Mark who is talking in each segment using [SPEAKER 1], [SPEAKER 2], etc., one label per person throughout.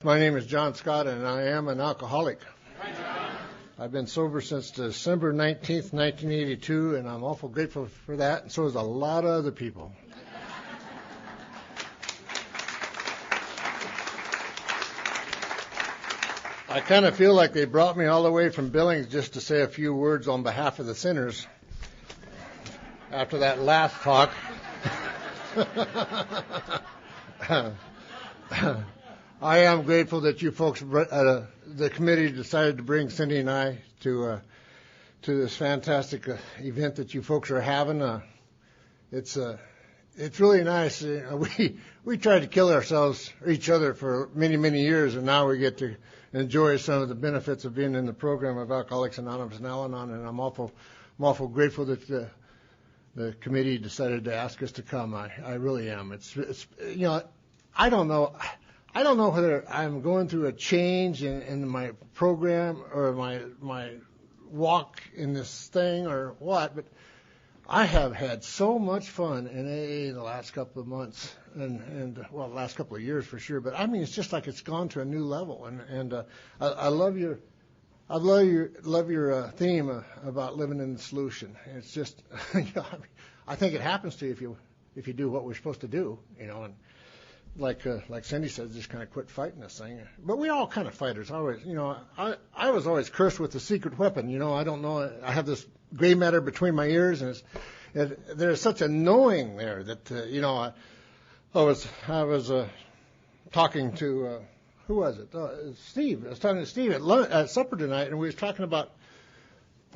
[SPEAKER 1] My name is John Scott, and I am an alcoholic.
[SPEAKER 2] Hi, John.
[SPEAKER 1] I've been sober since December 19th, 1982, and I'm awful grateful for that, and so is a lot of other people. I kind of feel like they brought me all the way from Billings just to say a few words on behalf of the sinners after that last talk. I am grateful that you folks, the committee, decided to bring Cindy and I to this fantastic event that you folks are having. It's really nice. We tried to kill each other for many years, and now we get to enjoy some of the benefits of being in the program of Alcoholics Anonymous and Al-Anon. And I'm awful grateful that the committee decided to ask us to come. I really am. It's I don't know whether I'm going through a change in my program or my walk in this thing or what, but I have had so much fun in AA the last couple of months and the last couple of years for sure. But I mean, it's just like it's gone to a new level, and I love your theme about living in the solution. It's just, I think it happens to you if you do what we're supposed to do, and like Cindy says, just kind of quit fighting this thing. But we're all kind of fighters. I was always cursed with the secret weapon. I don't know. I have this gray matter between my ears, and there's such a knowing there that I was talking to who was it? Steve. I was talking to Steve at supper tonight, and we was talking about.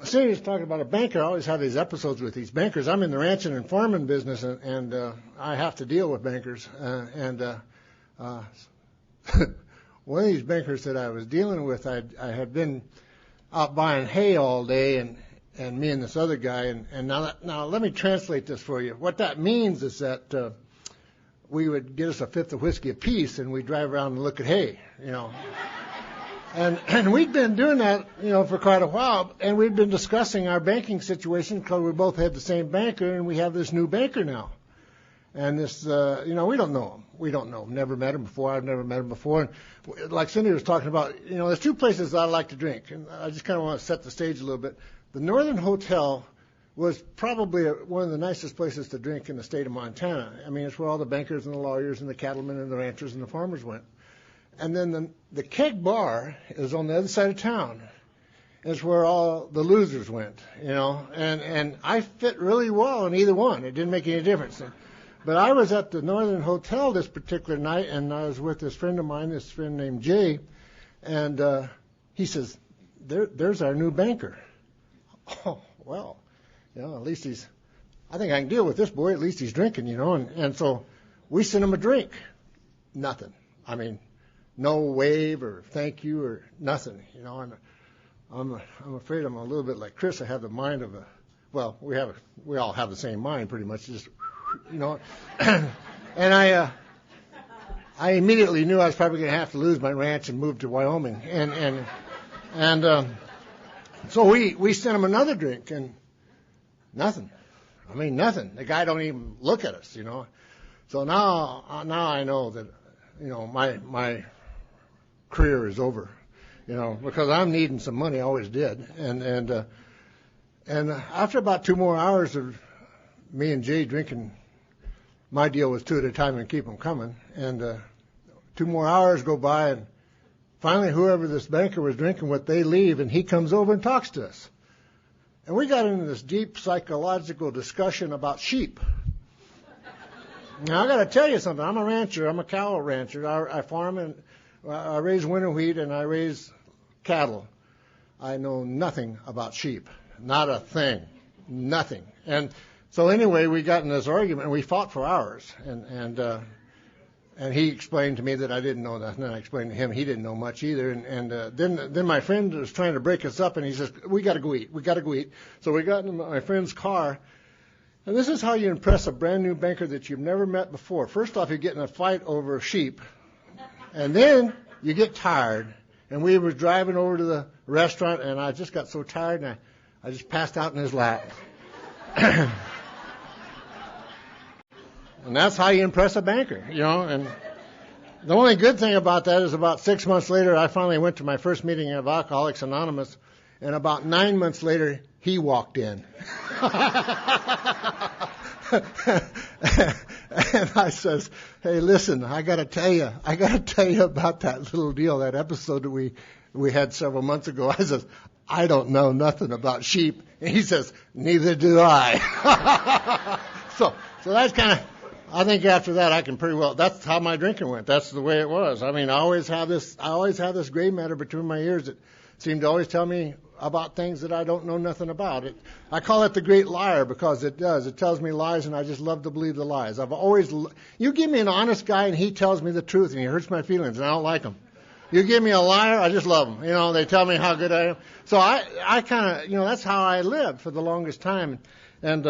[SPEAKER 1] Cindy was talking about a banker. I always have these episodes with these bankers. I'm in the ranching and farming business, and I have to deal with bankers. One of these bankers that I was dealing with, I had been out buying hay all day, and me and this other guy. And now let me translate this for you. What that means is that we would get us a fifth of whiskey apiece, and we'd drive around and look at hay, And we'd been doing that, for quite a while, and we'd been discussing our banking situation because we both had the same banker, and we have this new banker now. And this, we don't know him. We don't know him. Never met him before. I've never met him before. And like Cindy was talking about, there's two places I like to drink, and I just kind of want to set the stage a little bit. The Northern Hotel was probably one of the nicest places to drink in the state of Montana. I mean, it's where all the bankers and the lawyers and the cattlemen and the ranchers and the farmers went. And then the keg bar is on the other side of town. It's where all the losers went, and I fit really well in either one. It didn't make any difference. But I was at the Northern Hotel this particular night, and I was with this friend of mine, this friend named Jay, and he says, there's our new banker. Oh, well, at least I think I can deal with this boy. At least he's drinking, and so we sent him a drink. Nothing. I mean, no wave or thank you or nothing, and I'm afraid I'm a little bit like Chris. I have the mind of we all have the same mind pretty much, just, and I immediately knew I was probably going to have to lose my ranch and move to Wyoming, and so we sent him another drink and nothing. I mean, nothing. The guy don't even look at us, So now I know that, my career is over, because I'm needing some money. I always did. And after about 2 more hours of me and Jay drinking, my deal was 2 at a time and keep them coming. And 2 more hours go by, and finally whoever this banker was drinking with, they leave, and he comes over and talks to us. And we got into this deep psychological discussion about sheep. Now, I got to tell you something. I'm a rancher. I'm a cow rancher. I farm and I raise winter wheat and I raise cattle. I know nothing about sheep. Not a thing. Nothing. And so anyway, we got in this argument and we fought for hours. And he explained to me that I didn't know nothing. And I explained to him he didn't know much either. And then my friend was trying to break us up, and he says, we got to go eat. We got to go eat. So we got in my friend's car. And this is how you impress a brand new banker that you've never met before. First off, you get in a fight over sheep, and then you get tired. And we were driving over to the restaurant, and I just got so tired, and I just passed out in his lap. And that's how you impress a banker, The only good thing about that is about 6 months later, I finally went to my first meeting of Alcoholics Anonymous, and about 9 months later, he walked in. And I says, hey, listen, I got to tell you about that little deal, that episode that we had several months ago. I says, I don't know nothing about sheep. And he says, neither do I. So that's kind of, I think after that I can pretty well, that's how my drinking went. That's the way it was. I mean, I always have this gray matter between my ears that seemed to always tell me about things that I don't know nothing about. I call it the great liar because it does. It tells me lies, and I just love to believe the lies. You give me an honest guy, and he tells me the truth, and he hurts my feelings, and I don't like him. You give me a liar, I just love them. You know, they tell me how good I am. So I kind of, that's how I lived for the longest time. And,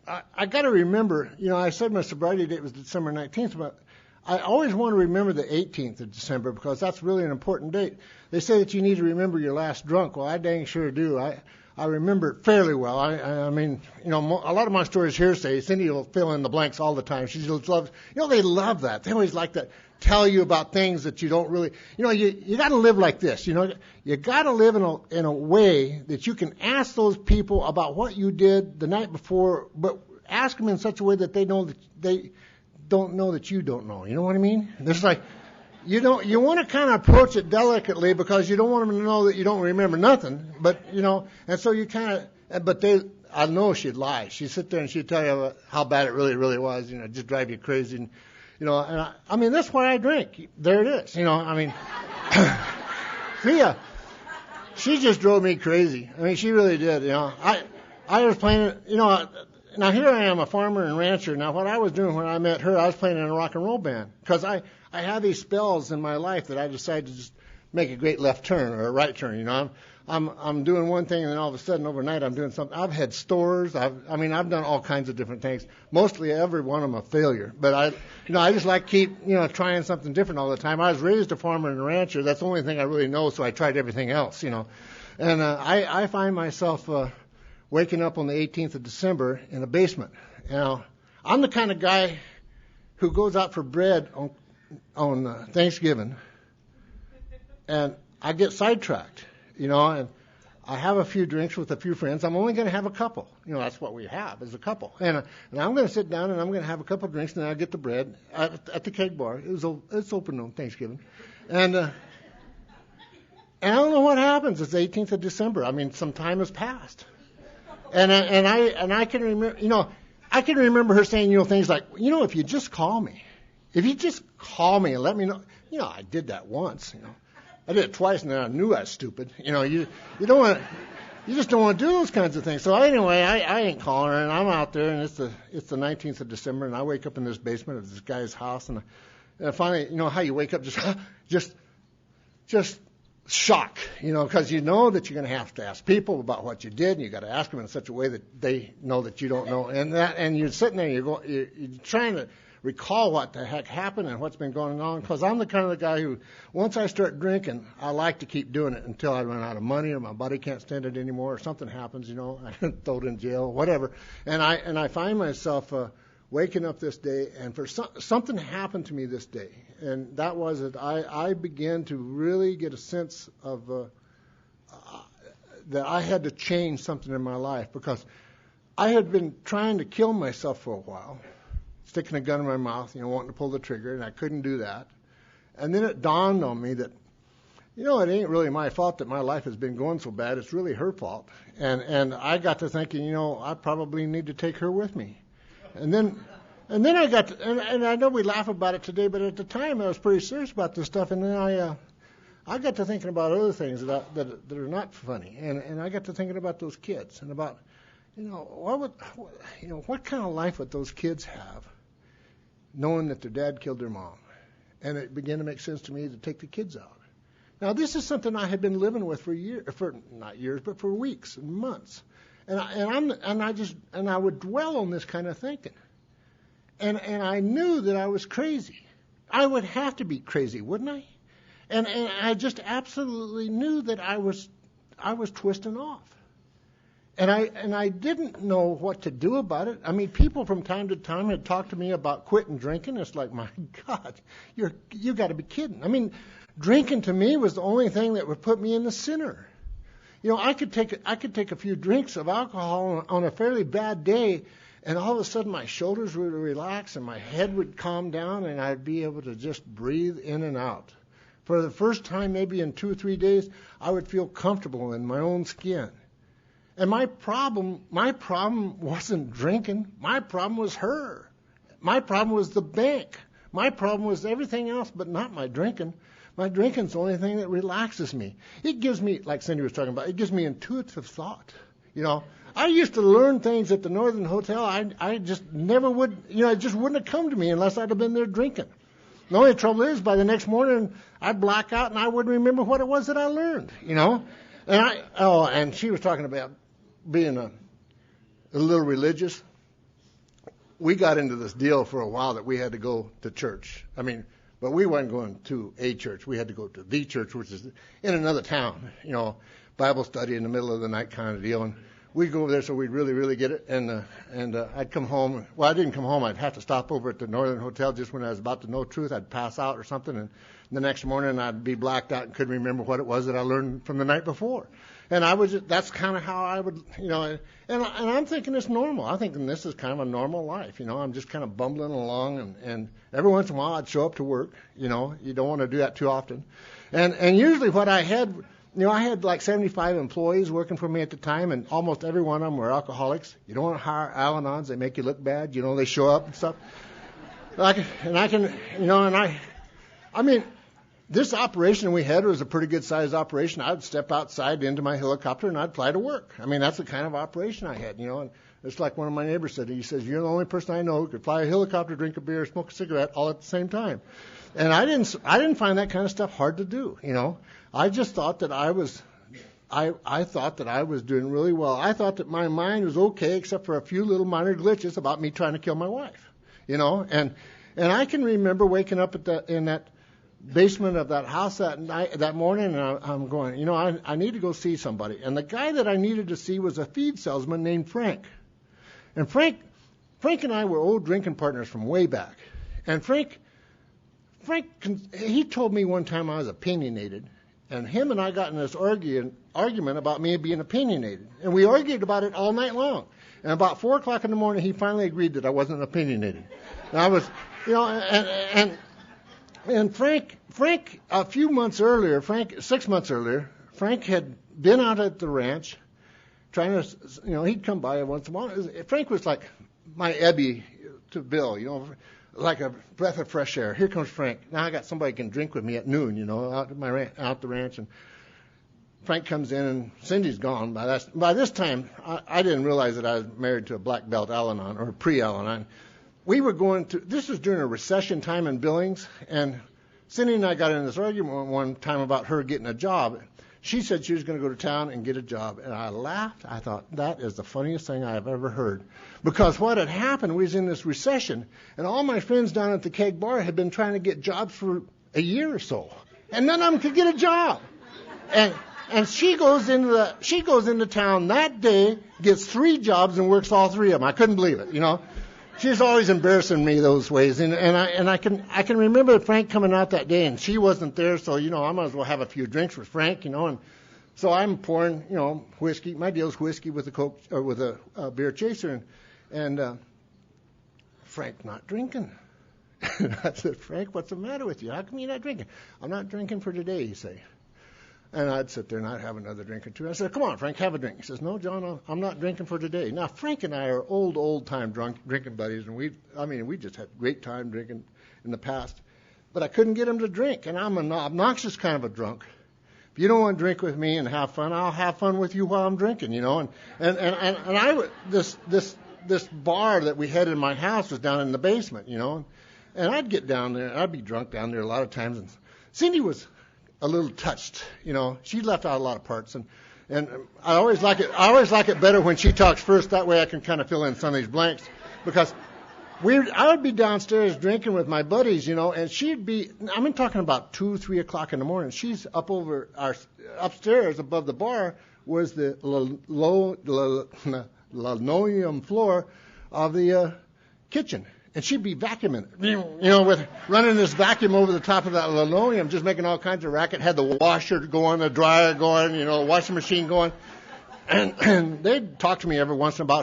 [SPEAKER 1] I got to remember, I said my sobriety date was December 19th, but I always want to remember the 18th of December because that's really an important date. They say that you need to remember your last drunk. Well, I dang sure do. I remember it fairly well. I mean, a lot of my stories hearsay. Cindy will fill in the blanks all the time. She just loves, they love that. They always like to tell you about things that you don't really, you got to live like this. You got to live in a way that you can ask those people about what you did the night before, but ask them in such a way that they know that they don't know that you don't know. You know what I mean? There's like, you want to kind of approach it delicately because you don't want them to know that you don't remember nothing. But, and so you kind of, I know she'd lie. She'd sit there and she'd tell you how bad it really, really was, just drive you crazy. And, I mean, that's why I drink. There it is. She just drove me crazy. I mean, she really did. I was playing, now here I am, a farmer and rancher. Now what I was doing when I met her, I was playing in a rock and roll band because I have these spells in my life that I decide to just make a great left turn or a right turn. I'm doing one thing and then all of a sudden overnight I'm doing something. I've had stores. I've done all kinds of different things. Mostly every one of them a failure. But I just like keep trying something different all the time. I was raised a farmer and a rancher. That's the only thing I really know. So I tried everything else. And I find myself waking up on the 18th of December in a basement. I'm the kind of guy who goes out for bread on Thanksgiving, and I get sidetracked, and I have a few drinks with a few friends. I'm only going to have a couple. That's what we have is a couple. And I'm going to sit down and I'm going to have a couple of drinks, and then I get the bread at the cake bar. It's open on Thanksgiving, and I don't know what happens. It's the 18th of December. I mean, some time has passed. And I can remember, I can remember her saying, things like, if you just call me and let me know, I did that once, I did it twice and then I knew I was stupid. You just don't want to do those kinds of things. So anyway, I ain't calling her and I'm out there and it's the 19th of December and I wake up in this basement of this guy's house and finally, how you wake up just shock, because you know that you're going to have to ask people about what you did, and you got to ask them in such a way that they know that you don't know, and you're sitting there, you're trying to recall what the heck happened and what's been going on. Because I'm the kind of the guy who, once I start drinking, I like to keep doing it until I run out of money or my body can't stand it anymore, or something happens, I get thrown in jail, whatever, and I find myself waking up this day, and something happened to me this day, and that was that I began to really get a sense of that I had to change something in my life, because I had been trying to kill myself for a while, sticking a gun in my mouth, wanting to pull the trigger, and I couldn't do that. And then it dawned on me that, it ain't really my fault that my life has been going so bad. It's really her fault. And I got to thinking, I probably need to take her with me. And then I got to, and I know we laugh about it today, but at the time I was pretty serious about this stuff. And then I got to thinking about other things that are not funny. And I got to thinking about those kids and about, what kind of life would those kids have, knowing that their dad killed their mom? And it began to make sense to me to take the kids out. Now, this is something I had been living with for not years, but for weeks and months. And I would dwell on this kind of thinking. And I knew that I was crazy. I would have to be crazy, wouldn't I? And I just absolutely knew that I was twisting off. And I didn't know what to do about it. I mean, people from time to time had talked to me about quitting drinking. It's like, my God, you got to be kidding. I mean, drinking to me was the only thing that would put me in the center. You know, I could take a few drinks of alcohol on a fairly bad day, and all of a sudden my shoulders would relax and my head would calm down, and I'd be able to just breathe in and out. For the first time, maybe in 2 or 3 days, I would feel comfortable in my own skin. And my problem wasn't drinking. My problem was her. My problem was the bank. My problem was everything else, but not my drinking. My drinking's the only thing that relaxes me. It gives me, like Cindy was talking about, it gives me intuitive thought. You know, I used to learn things at the Northern Hotel. I just never would, it just wouldn't have come to me unless I'd have been there drinking. The only trouble is, by the next morning, I'd black out and I wouldn't remember what it was that I learned, And she was talking about being a little religious. We got into this deal for a while that we had to go to church. But we weren't going to a church. We had to go to the church, which is in another town, Bible study in the middle of the night kind of deal. And we'd go over there so we'd really, really get it. And I'd come home. Well, I didn't come home. I'd have to stop over at the Northern Hotel just when I was about to know truth. I'd pass out or something. And the next morning I'd be blacked out and couldn't remember what it was that I learned from the night before. And that's kind of how I would, and I'm thinking it's normal. I'm thinking this is kind of a normal life. I'm just kind of bumbling along, and every once in a while I'd show up to work. You don't want to do that too often. And usually what I had, I had like 75 employees working for me at the time, and almost every one of them were alcoholics. You don't want to hire Al-Anons. They make you look bad. They show up and stuff. This operation we had was a pretty good-sized operation. I'd step outside into my helicopter and I'd fly to work. That's the kind of operation I had, And it's like one of my neighbors said. He says, "You're the only person I know who could fly a helicopter, drink a beer, smoke a cigarette all at the same time." And I didn't find that kind of stuff hard to do. I just thought that I thought that I was doing really well. I thought that my mind was okay, except for a few little minor glitches about me trying to kill my wife. And I can remember waking up in that basement of that house that morning, and I'm going, I need to go see somebody. And the guy that I needed to see was a feed salesman named Frank. And Frank and I were old drinking partners from way back. And Frank, he told me one time I was opinionated, and him and I got in this argument about me being opinionated. And we argued about it all night long. And about 4 o'clock in the morning, he finally agreed that I wasn't opinionated. And I was, And Frank, a few months earlier, 6 months earlier, Frank had been out at the ranch trying to, he'd come by once in a while. Frank was like my Ebby to Bill, like a breath of fresh air. Here comes Frank. Now I got somebody who can drink with me at noon, out the ranch. And Frank comes in, and Cindy's gone. By this time, I didn't realize that I was married to a black belt Al-Anon, or pre-Al-Anon. We were this was during a recession time in Billings, and Cindy and I got in this argument one time about her getting a job. She said she was going to go to town and get a job, and I laughed. I thought, that is the funniest thing I have ever heard. Because what had happened, we was in this recession, and all my friends down at the keg bar had been trying to get jobs for a year or so, and none of them could get a job. And she goes into town that day, gets 3 jobs, and works all 3 of them. I couldn't believe it, She's always embarrassing me those ways, and I can remember Frank coming out that day, and she wasn't there, so I might as well have a few drinks with Frank, and so I'm pouring whiskey. My deal's whiskey with a Coke or with a beer chaser, and Frank's not drinking. I said, "Frank, what's the matter with you? How come you're not drinking?" "I'm not drinking for today," he say. And I'd sit there and I'd have another drink or two. I said, "Come on, Frank, have a drink." He says, "No, John, I'm not drinking for today." Now, Frank and I are old time drinking buddies, and we just had a great time drinking in the past. But I couldn't get him to drink, and I'm an obnoxious kind of a drunk. If you don't want to drink with me and have fun, I'll have fun with you while I'm drinking, And this bar that we had in my house was down in the basement, And I'd get down there, I'd be drunk down there a lot of times, and Cindy was a little touched, She left out a lot of parts, and I always like it better when she talks first. That way I can kind of fill in some of these blanks, because I would be downstairs drinking with my buddies, and she'd be. I'm talking about 2, 3 o'clock in the morning. She's upstairs above the bar was the linoleum floor of the kitchen. And she'd be vacuuming it, with running this vacuum over the top of that linoleum, just making all kinds of racket. Had the washer going, the dryer going, washing machine going. And they'd talk to me every once in a while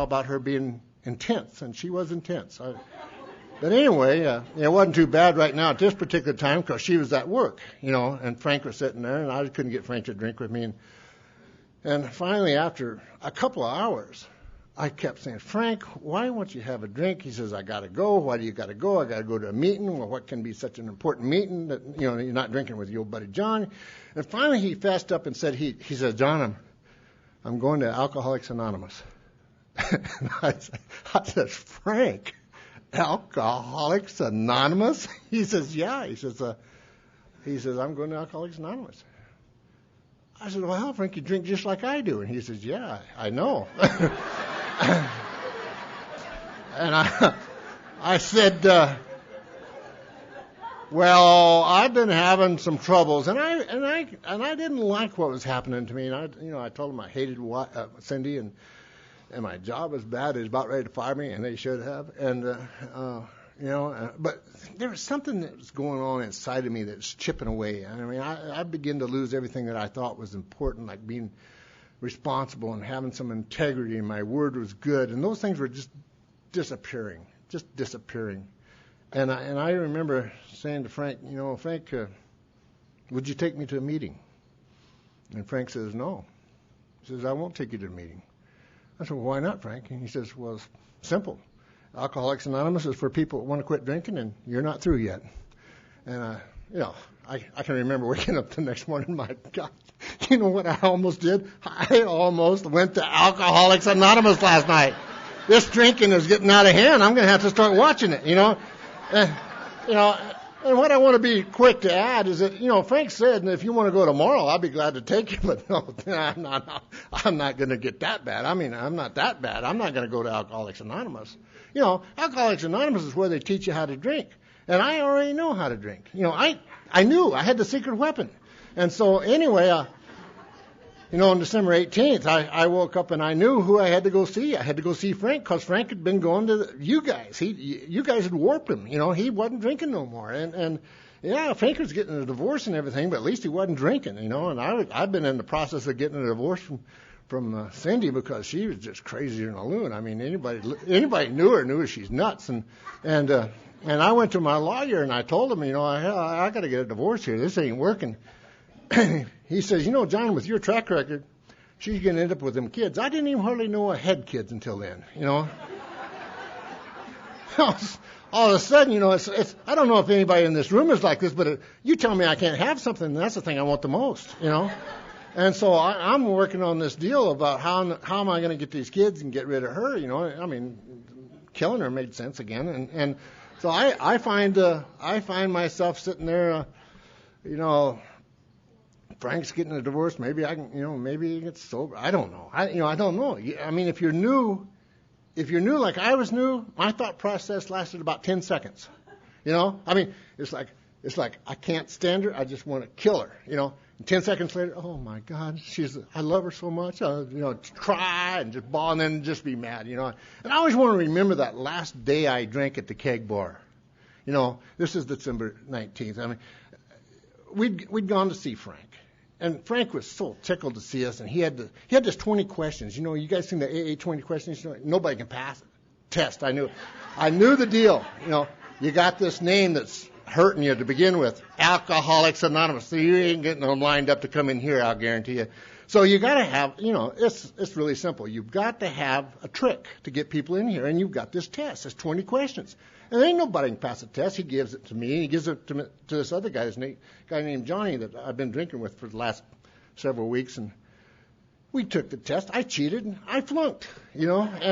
[SPEAKER 1] about her being intense, and she was intense. But anyway, it wasn't too bad right now at this particular time because she was at work, and Frank was sitting there, and I couldn't get Frank to drink with me. And finally, after a couple of hours, I kept saying, Frank, why won't you have a drink? He says, I got to go. Why do you got to go? I got to go to a meeting. Well, what can be such an important meeting that, you're not drinking with your old buddy John? And finally, he fessed up and said, he said, John, I'm going to Alcoholics Anonymous. And I said, Frank, Alcoholics Anonymous? He says, yeah. He says, I'm going to Alcoholics Anonymous. I said, well, Frank, you drink just like I do. And he says, yeah, I know. And I said, well, I've been having some troubles, and I didn't like what was happening to me. And I told them I hated Cindy, and my job was bad. They was about ready to fire me, and they should have. And but there was something that was going on inside of me that was chipping away. I began to lose everything that I thought was important, like being responsible and having some integrity, and my word was good, and those things were just disappearing. And I remember saying to Frank, Frank, would you take me to a meeting? And Frank says, no. He says, I won't take you to a meeting. I said, well, why not, Frank? And he says, well, it's simple. Alcoholics Anonymous is for people that want to quit drinking, and you're not through yet. And, I can remember waking up the next morning, my God, you know what I almost did? I almost went to Alcoholics Anonymous last night. This drinking is getting out of hand. I'm going to have to start watching it, And what I want to be quick to add is that, Frank said, if you want to go tomorrow, I'll be glad to take you. But no, I'm not going to get that bad. I'm not that bad. I'm not going to go to Alcoholics Anonymous. Alcoholics Anonymous is where they teach you how to drink. And I already know how to drink. I knew I had the secret weapon. And so anyway, on December 18th, I woke up and I knew who I had to go see. I had to go see Frank because Frank had been going to you guys. You guys had warped him. He wasn't drinking no more. And Frank was getting a divorce and everything, but at least he wasn't drinking, And I've been in the process of getting a divorce from Cindy because she was just crazier than a loon. Anybody knew her she's nuts. And I went to my lawyer and I told him, I got to get a divorce here. This ain't working. He says, John, with your track record, she's going to end up with them kids. I didn't even hardly know I had kids until then, All of a sudden, it's I don't know if anybody in this room is like this, but you tell me I can't have something, that's the thing I want the most, And so I'm working on this deal about how am I going to get these kids and get rid of her, killing her made sense again. And so I find myself sitting there, Frank's getting a divorce. Maybe I can, maybe he gets sober. I don't know. I don't know. If you're new like I was new, my thought process lasted about 10 seconds. It's like I can't stand her. I just want to kill her. And 10 seconds later, oh my God, I love her so much. Cry and just bawl and then just be mad. And I always want to remember that last day I drank at the keg bar. This is December 19th. We'd gone to see Frank. And Frank was so tickled to see us, and he had this 20 questions. You guys seen the AA 20 questions? Nobody can pass it. Test. I knew the deal. You got this name that's hurting you to begin with, Alcoholics Anonymous. So you ain't getting them lined up to come in here, I'll guarantee you. So you got to have, it's really simple. You've got to have a trick to get people in here, and you've got this test. It's 20 questions. And ain't nobody can pass the test. He gives it to me, and he gives it to this other guy, guy named Johnny that I've been drinking with for the last several weeks. And we took the test. I cheated, and I flunked, it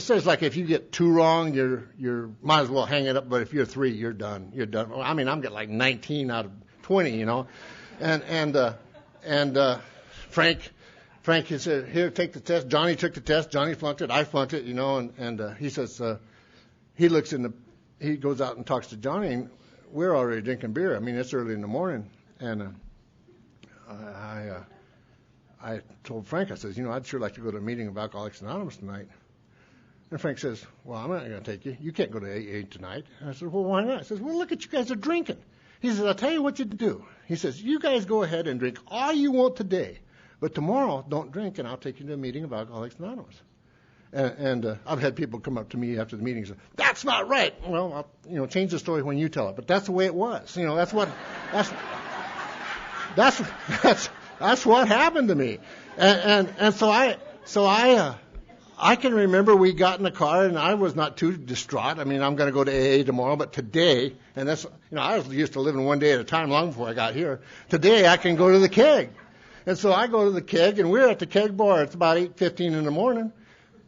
[SPEAKER 1] says like if you get 2 wrong, you're might as well hang it up. But if you're 3, you're done. You're done. I'm getting like 19 out of 20, And Frank he said, here, take the test. Johnny took the test. Johnny flunked it. I flunked it, and he says, he goes out and talks to Johnny, and we're already drinking beer. It's early in the morning. And I told Frank, I says, I'd sure like to go to a meeting of Alcoholics Anonymous tonight. And Frank says, well, I'm not going to take you. You can't go to AA tonight. And I said, well, why not? He says, well, look at you guys are drinking. He says, I'll tell you what you do. He says, you guys go ahead and drink all you want today, but tomorrow don't drink, and I'll take you to a meeting of Alcoholics Anonymous. And I've had people come up to me after the meeting and say, that's not right. Well, I'll, change the story when you tell it, but that's the way it was. That's what happened to me. And so I can remember we got in the car, and I was not too distraught. I mean, I'm going to go to AA tomorrow, but today, and that's, I was used to living one day at a time long before I got here. Today, I can go to the keg. And so I go to the keg, and we're at the keg bar. It's about 8:15 in the morning,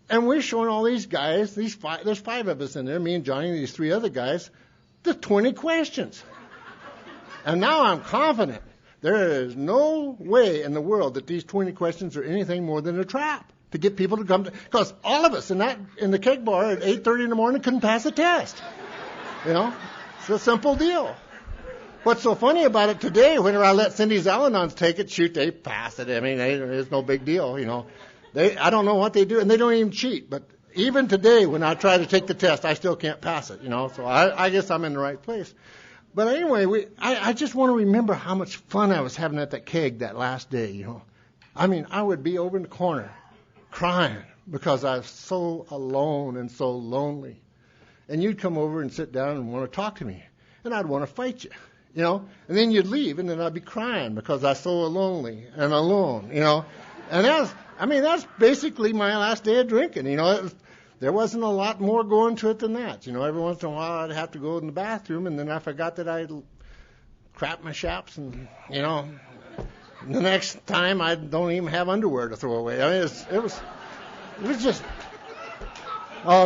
[SPEAKER 1] and we're showing all these guys, there's 5 of us in there, me and Johnny and these 3 other guys, the 20 questions. And now I'm confident there is no way in the world that these 20 questions are anything more than a trap to get people to come to, because all of us in the keg bar at 8:30 in the morning couldn't pass the test. It's a simple deal. What's so funny about it today, whenever I let Cindy's Al-Anons take it, shoot, they pass it. I mean, it's no big deal, I don't know what they do, and they don't even cheat. But even today, when I try to take the test, I still can't pass it, So I guess I'm in the right place. But anyway, I just want to remember how much fun I was having at that keg that last day, I mean, I would be over in the corner crying because I was so alone and so lonely. And you'd come over and sit down and want to talk to me. And I'd want to fight you, And then you'd leave, and then I'd be crying because I was so lonely and alone, And that's basically my last day of drinking, There wasn't a lot more going to it than that. Every once in a while I'd have to go in the bathroom, and then I forgot that I'd crap my shaps, and, the next time I don't even have underwear to throw away. I mean, it was just,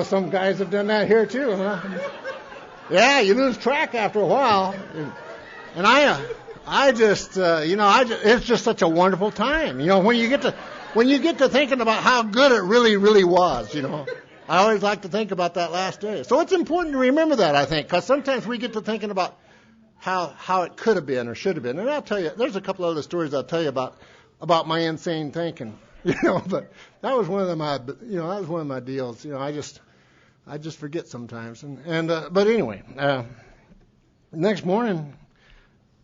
[SPEAKER 1] some guys have done that here too, huh? Yeah, you lose track after a while. And it's just such a wonderful time. When you get to thinking about how good it really, really was, I always like to think about that last day. So it's important to remember that, I think, because sometimes we get to thinking about how it could have been or should have been. And I'll tell you, there's a couple other stories I'll tell you about my insane thinking, but that was one of my deals. I just forget sometimes. But anyway, next morning,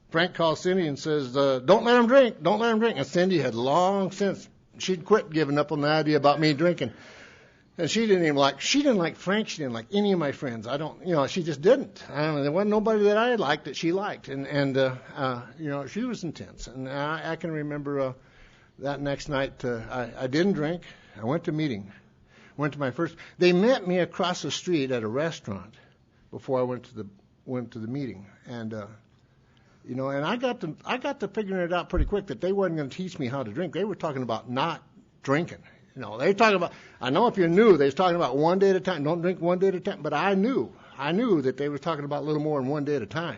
[SPEAKER 1] Frank calls Cindy and says, don't let him drink. And Cindy had long since, she'd quit giving up on the idea about me drinking. And she didn't like Frank. She didn't like any of my friends. She just didn't. There wasn't nobody that I liked that she liked. And she was intense. And I can remember that next night, I didn't drink. I went to meeting. Went to my first. They met me across the street at a restaurant before I went to the meeting. And and I got to figuring it out pretty quick that they wasn't going to teach me how to drink. They were talking about not drinking. They were talking about, I know if you're new, they was talking about one day at a time. Don't drink one day at a time. But I knew that they was talking about a little more than one day at a time.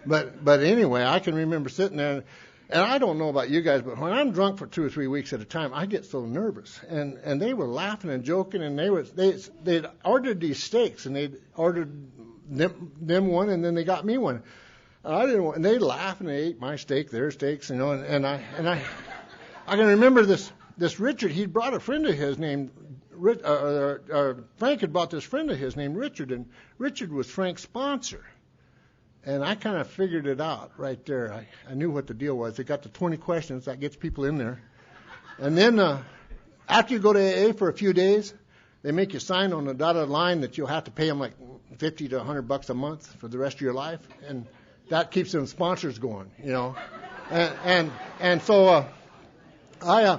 [SPEAKER 1] But anyway, I can remember sitting there, and I don't know about you guys, but when I'm drunk for 2 or 3 weeks at a time, I get so nervous. And they were laughing and joking, and they'd ordered these steaks, and they'd ordered them one, and then they got me one. I didn't want, and they'd laugh, and they ate my steak, their steaks, and I can remember this Richard, he'd brought a friend of his named, Frank had brought this friend of his named Richard, and Richard was Frank's sponsor. And I kind of figured it out right there. I knew what the deal was. They got the 20 questions, that gets people in there. And then after you go to AA for a few days, they make you sign on the dotted line that you'll have to pay them like $50 to $100 a month for the rest of your life. And that keeps them sponsors going, And so I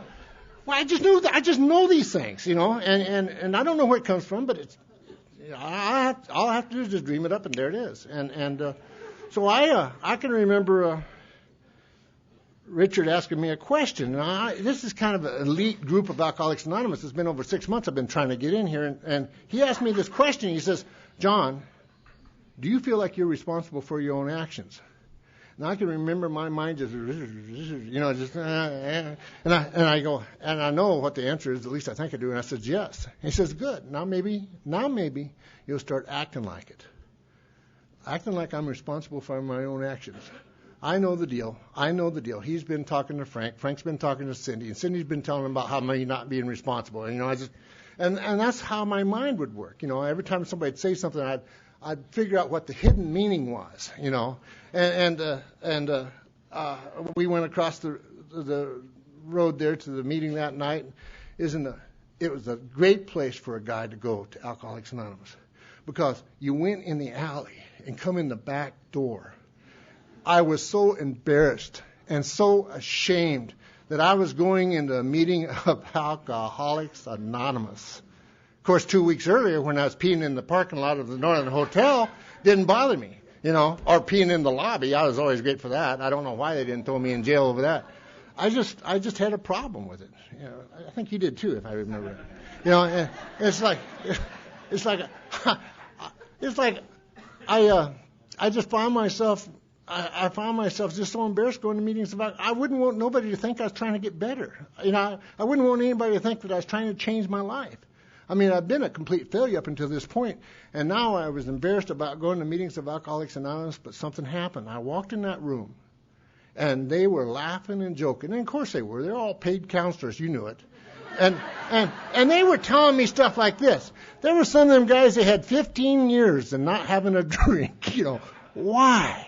[SPEAKER 1] just know these things, and I don't know where it comes from, but it's, all I have to do is just dream it up, and there it is. So I can remember Richard asking me a question. This is kind of an elite group of Alcoholics Anonymous. It's been over 6 months I've been trying to get in here, and he asked me this question. He says, John, do you feel like you're responsible for your own actions? And I can remember my mind just, and I go, and I know what the answer is, at least I think I do, and I said, yes. He says, good. Now maybe you'll start acting like it. Acting like I'm responsible for my own actions. I know the deal. He's been talking to Frank. Frank's been talking to Cindy, and Cindy's been telling him about how me not being responsible. And, and that's how my mind would work. Every time somebody'd say something, I'd figure out what the hidden meaning was. We went across the road there to the meeting that night. It was a great place for a guy to go to Alcoholics Anonymous, because you went in the alley and come in the back door. I was so embarrassed and so ashamed that I was going into a meeting of Alcoholics Anonymous. Of course, 2 weeks earlier, when I was peeing in the parking lot of the Northern Hotel, didn't bother me, or peeing in the lobby. I was always great for that. I don't know why they didn't throw me in jail over that. I just had a problem with it. I think you did too, if I remember. It's like I just found myself. I found myself just so embarrassed going to meetings about. I wouldn't want nobody to think I was trying to get better. I wouldn't want anybody to think that I was trying to change my life. I've been a complete failure up until this point, and now I was embarrassed about going to meetings of Alcoholics Anonymous. But something happened. I walked in that room, and they were laughing and joking. And of course they were. They're all paid counselors. You knew it. And they were telling me stuff like this. There were some of them guys that had 15 years and not having a drink. Why?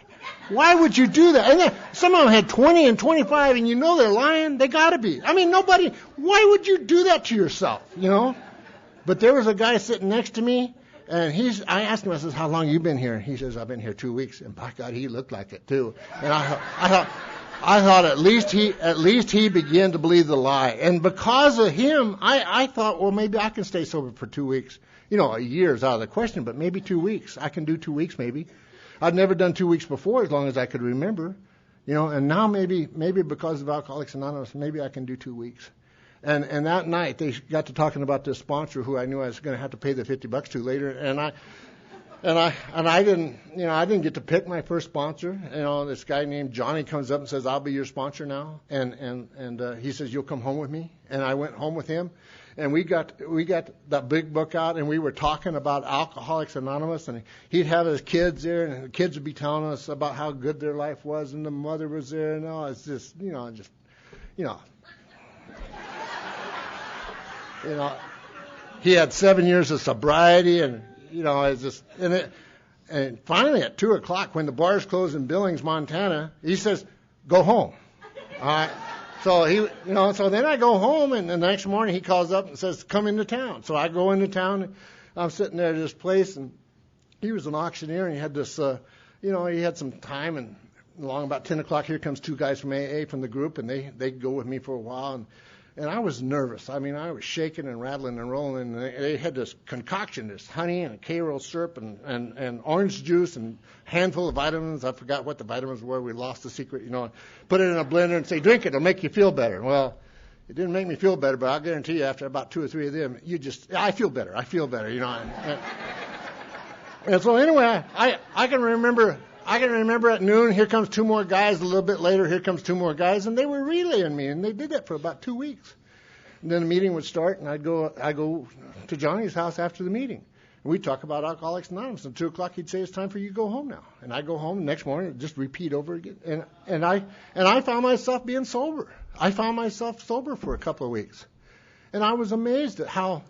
[SPEAKER 1] Why would you do that? And then some of them had 20 and 25, and they're lying. They got to be. Nobody. Why would you do that to yourself? But there was a guy sitting next to me, and I asked him, I says, how long you been here? He says, I've been here 2 weeks. And by God, he looked like it too. And I thought at least he began to believe the lie. And because of him, I thought, well, maybe I can stay sober for 2 weeks. A year is out of the question, but maybe 2 weeks. I can do 2 weeks maybe. I'd never done 2 weeks before, as long as I could remember. And now maybe because of Alcoholics Anonymous, maybe I can do 2 weeks. And that night they got to talking about this sponsor who I knew I was going to have to pay the $50 to later, and I didn't get to pick my first sponsor. This guy named Johnny comes up and says, I'll be your sponsor now, and he says, you'll come home with me. And I went home with him, and we got that big book out, and we were talking about Alcoholics Anonymous, and he'd have his kids there, and the kids would be telling us about how good their life was, and the mother was there, and all. It's just he had 7 years of sobriety, and it's just, and finally at 2:00 when the bars closed in Billings, Montana, he says, go home. All right. So so then I go home, and the next morning he calls up and says, come into town. So I go into town, and I'm sitting there at this place, and he was an auctioneer, and he had this, he had some time, and along about 10:00, here comes two guys from AA from the group, and they go with me for a while, and I was nervous. I was shaking and rattling and rolling. And they had this concoction, this honey and a K-roll syrup and orange juice and a handful of vitamins. I forgot what the vitamins were. We lost the secret, Put it in a blender and say, drink it. It'll make you feel better. Well, it didn't make me feel better, but I'll guarantee you after about 2 or 3 of them, I feel better. And so anyway, I can remember at noon, here comes 2 more guys. A little bit later, here comes 2 more guys, and they were relaying me, and they did that for about 2 weeks. And then the meeting would start, and I go to Johnny's house after the meeting. And we'd talk about Alcoholics Anonymous. And 2:00, he'd say, it's time for you to go home now. And I go home the next morning and just repeat over again. And I found myself being sober. I found myself sober for a couple of weeks. And I was amazed at how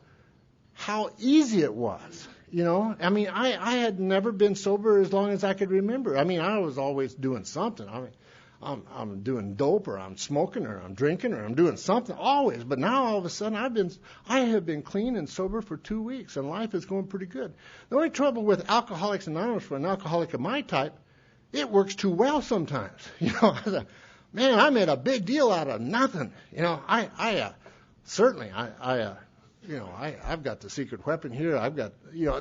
[SPEAKER 1] easy it was. I had never been sober as long as I could remember. I was always doing something. I'm doing dope, or I'm smoking, or I'm drinking, or I'm doing something always. But now all of a sudden I have been clean and sober for 2 weeks, and life is going pretty good. The only trouble with Alcoholics Anonymous for an alcoholic of my type, it works too well sometimes. Man, I made a big deal out of nothing. I've got the secret weapon here. I've got,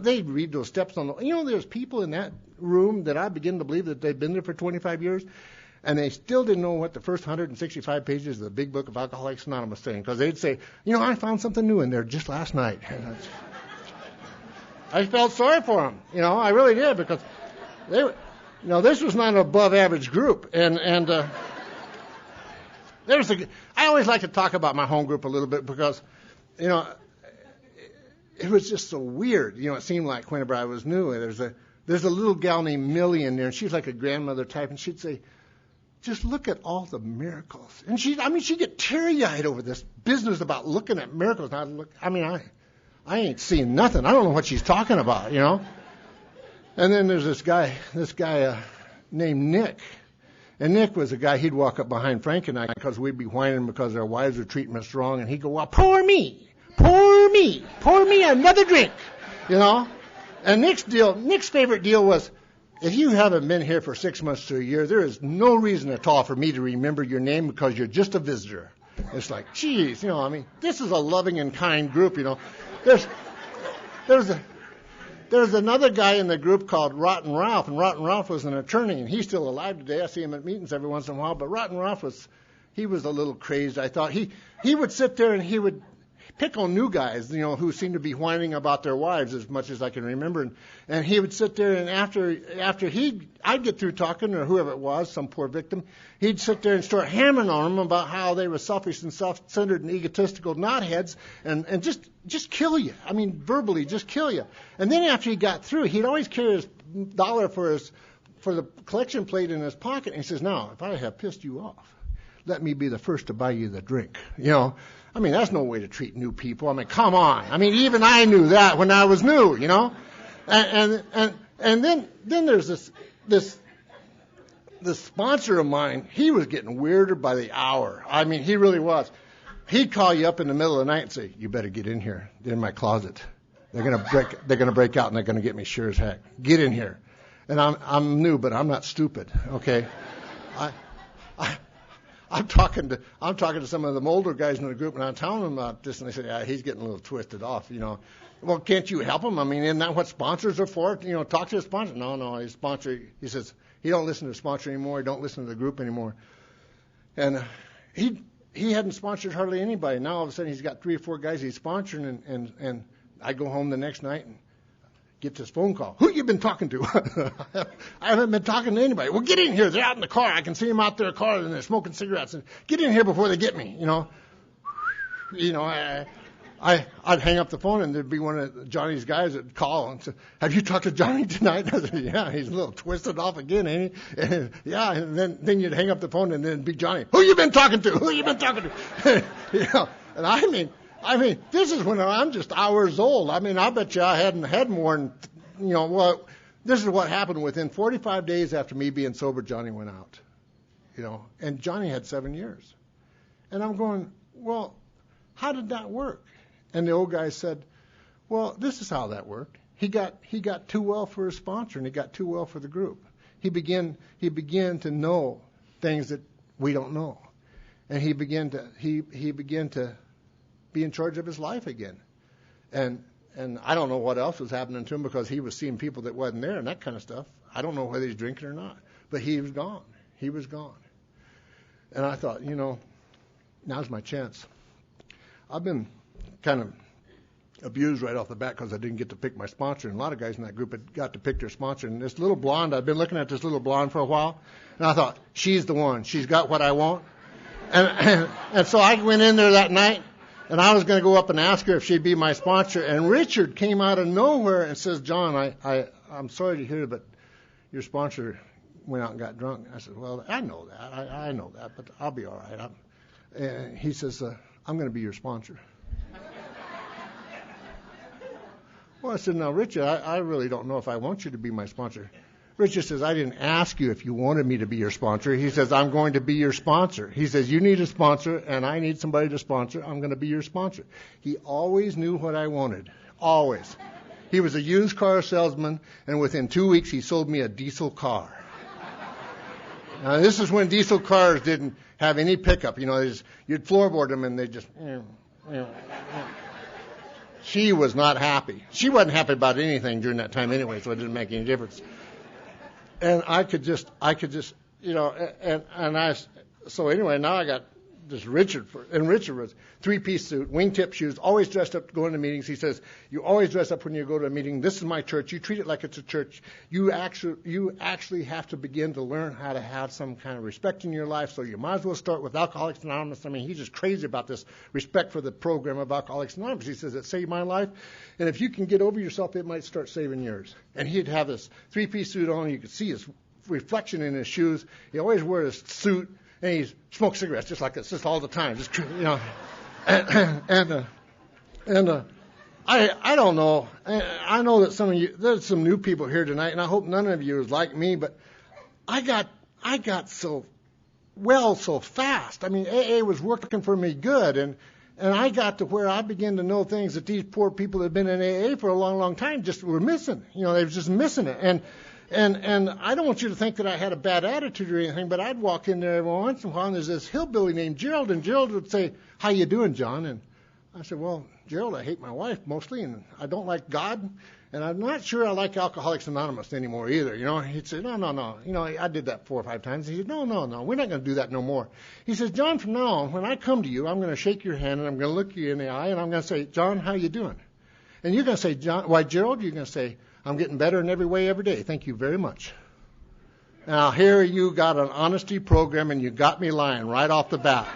[SPEAKER 1] they read those steps on the, there's people in that room that I begin to believe that they've been there for 25 years, and they still didn't know what the first 165 pages of the big book of Alcoholics Anonymous saying, because they'd say, I found something new in there just last night. I felt sorry for them. I really did, because they, this was not an above average group, and I always like to talk about my home group a little bit, because, it was just so weird. It seemed like whenever I was new, there's a little gal named Millie in there, and she's like a grandmother type, and she'd say, just look at all the miracles. And she get teary-eyed over this business about looking at miracles. And I ain't seeing nothing. I don't know what she's talking about, you know. And then there's this guy named Nick. And Nick was a guy, he'd walk up behind Frank and I because we'd be whining because our wives were treating us wrong. And he'd go, well, pour me another drink, you know. And Nick's favorite deal was, if you haven't been here for 6 months to a year, there is no reason at all for me to remember your name because you're just a visitor. It's like, geez, you know, this is a loving and kind group, you know. There's another guy in the group called Rotten Ralph, and Rotten Ralph was an attorney, and he's still alive today. I see him at meetings every once in a while, but Rotten Ralph was a little crazed, I thought. He would sit there and he would pick on new guys, you know, who seemed to be whining about their wives as much as I can remember. And he would sit there, and after I'd get through talking, or whoever it was, some poor victim, he'd sit there and start hammering on them about how they were selfish and self-centered and egotistical knotheads, and just kill you. Verbally just kill you. And then after he got through, he'd always carry his dollar for the collection plate in his pocket, and he says, now, if I have pissed you off, let me be the first to buy you the drink, you know. That's no way to treat new people. Come on. Even I knew that when I was new, you know. And then there's this sponsor of mine. He was getting weirder by the hour. He really was. He'd call you up in the middle of the night and say, "You better get in here. They're in my closet. They're gonna break out and they're gonna get me sure as heck. Get in here." And I'm new, but I'm not stupid. Okay. I'm talking to some of the older guys in the group, and I'm telling them about this, and they say, "Yeah, he's getting a little twisted off, you know." Well, can't you help him? Isn't that what sponsors are for? You know, talk to a sponsor. No, his sponsor. He says he don't listen to the sponsor anymore. He don't listen to the group anymore. And he hadn't sponsored hardly anybody. Now all of a sudden he's got 3 or 4 guys he's sponsoring, and I go home the next night and get this phone call. Who you been talking to? I haven't been talking to anybody. Well, get in here. They're out in the car. I can see them out there in the car, and they're smoking cigarettes. And get in here before they get me, you know. I'd hang up the phone, and there'd be one of Johnny's guys that'd call and say, "Have you talked to Johnny tonight?" I said, "Yeah, he's a little twisted off again, ain't he?" And, yeah, and then you'd hang up the phone, and then it'd be Johnny. Who you been talking to? Who you been talking to? You know, and this is when I'm just hours old. I bet you I hadn't had more than, you know, well, this is what happened. Within 45 days after me being sober, Johnny went out, you know, and Johnny had 7 years. And I'm going, well, how did that work? And the old guy said, well, this is how that worked. He got too well for his sponsor, and he got too well for the group. He began to know things that we don't know. And he began to be in charge of his life again. And I don't know what else was happening to him because he was seeing people that wasn't there and that kind of stuff. I don't know whether he's drinking or not. But he was gone. He was gone. And I thought, you know, now's my chance. I've been kind of abused right off the bat because I didn't get to pick my sponsor. And a lot of guys in that group had got to pick their sponsor. And this little blonde, I'd been looking at this little blonde for a while. And I thought, she's the one. She's got what I want. And so I went in there that night. And I was going to go up and ask her if she'd be my sponsor. And Richard came out of nowhere and says, "John, I'm sorry to hear, but your sponsor went out and got drunk." I said, "Well, I know that. I know that, but I'll be all right." And he says, "I'm going to be your sponsor." Well, I said, "Now, Richard, I really don't know if I want you to be my sponsor." Richard says, "I didn't ask you if you wanted me to be your sponsor." He says, "I'm going to be your sponsor." He says, "You need a sponsor, and I need somebody to sponsor. I'm going to be your sponsor." He always knew what I wanted. Always. He was a used car salesman, and within 2 weeks, he sold me a diesel car. Now, this is when diesel cars didn't have any pickup. You know, you'd floorboard them, and they just... She was not happy. She wasn't happy about anything during that time anyway, so it didn't make any difference. And I could just, you know, so anyway, now I got this Richard, and Richard was 3-piece suit, wingtip shoes, always dressed up to go into meetings. He says, "You always dress up when you go to a meeting. This is my church. You treat it like it's a church. You actually have to begin to learn how to have some kind of respect in your life, so you might as well start with Alcoholics Anonymous." He's just crazy about this respect for the program of Alcoholics Anonymous. He says, "It saved my life, and if you can get over yourself, it might start saving yours." And he'd have this 3-piece suit on. You could see his reflection in his shoes. He always wears a suit, and he smokes cigarettes just like this, just all the time. Just, I don't know. I know that some of you, there's some new people here tonight, and I hope none of you is like me, but I got so well so fast. I mean, AA was working for me good, and I got to where I began to know things that these poor people that had been in AA for a long, long time just were missing. They were just missing it. And I don't want you to think that I had a bad attitude or anything, but I'd walk in there every once in a while, and there's this hillbilly named Gerald, and Gerald would say, "How you doing, John?" And I said, "Well, Gerald, I hate my wife mostly, and I don't like God, and I'm not sure I like Alcoholics Anonymous anymore either." He'd say, no. I did that 4 or 5 times. He said, no, we're not going to do that no more. He says, "John, from now on, when I come to you, I'm going to shake your hand, and I'm going to look you in the eye, and I'm going to say, 'John, how you doing?' And you're going to say, 'John, why, Gerald,' you're going to say, 'I'm getting better in every way every day. Thank you very much.'" Now, here you got an honesty program, and you got me lying right off the bat.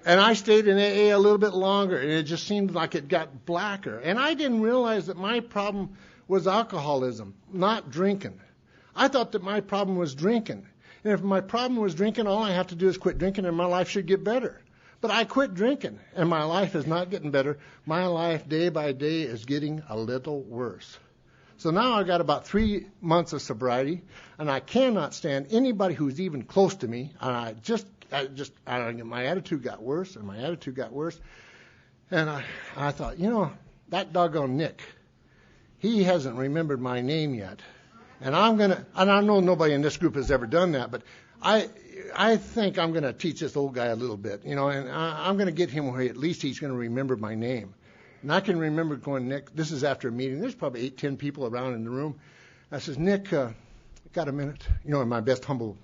[SPEAKER 1] And I stayed in AA a little bit longer, and it just seemed like it got blacker. And I didn't realize that my problem was alcoholism, not drinking. I thought that my problem was drinking. And if my problem was drinking, all I have to do is quit drinking, and my life should get better. But I quit drinking, and my life is not getting better. My life, day by day, is getting a little worse. So now I've got about 3 months of sobriety, and I cannot stand anybody who's even close to me. And I don't know, my attitude got worse, and my attitude got worse. And I thought, that doggone Nick, he hasn't remembered my name yet. And I know nobody in this group has ever done that, but I think I'm going to teach this old guy a little bit, and I'm going to get him where at least he's going to remember my name. And I can remember going, "Nick," this is after a meeting. There's probably 8, 10 people around in the room. I says, "Nick, got a minute?" In my best humble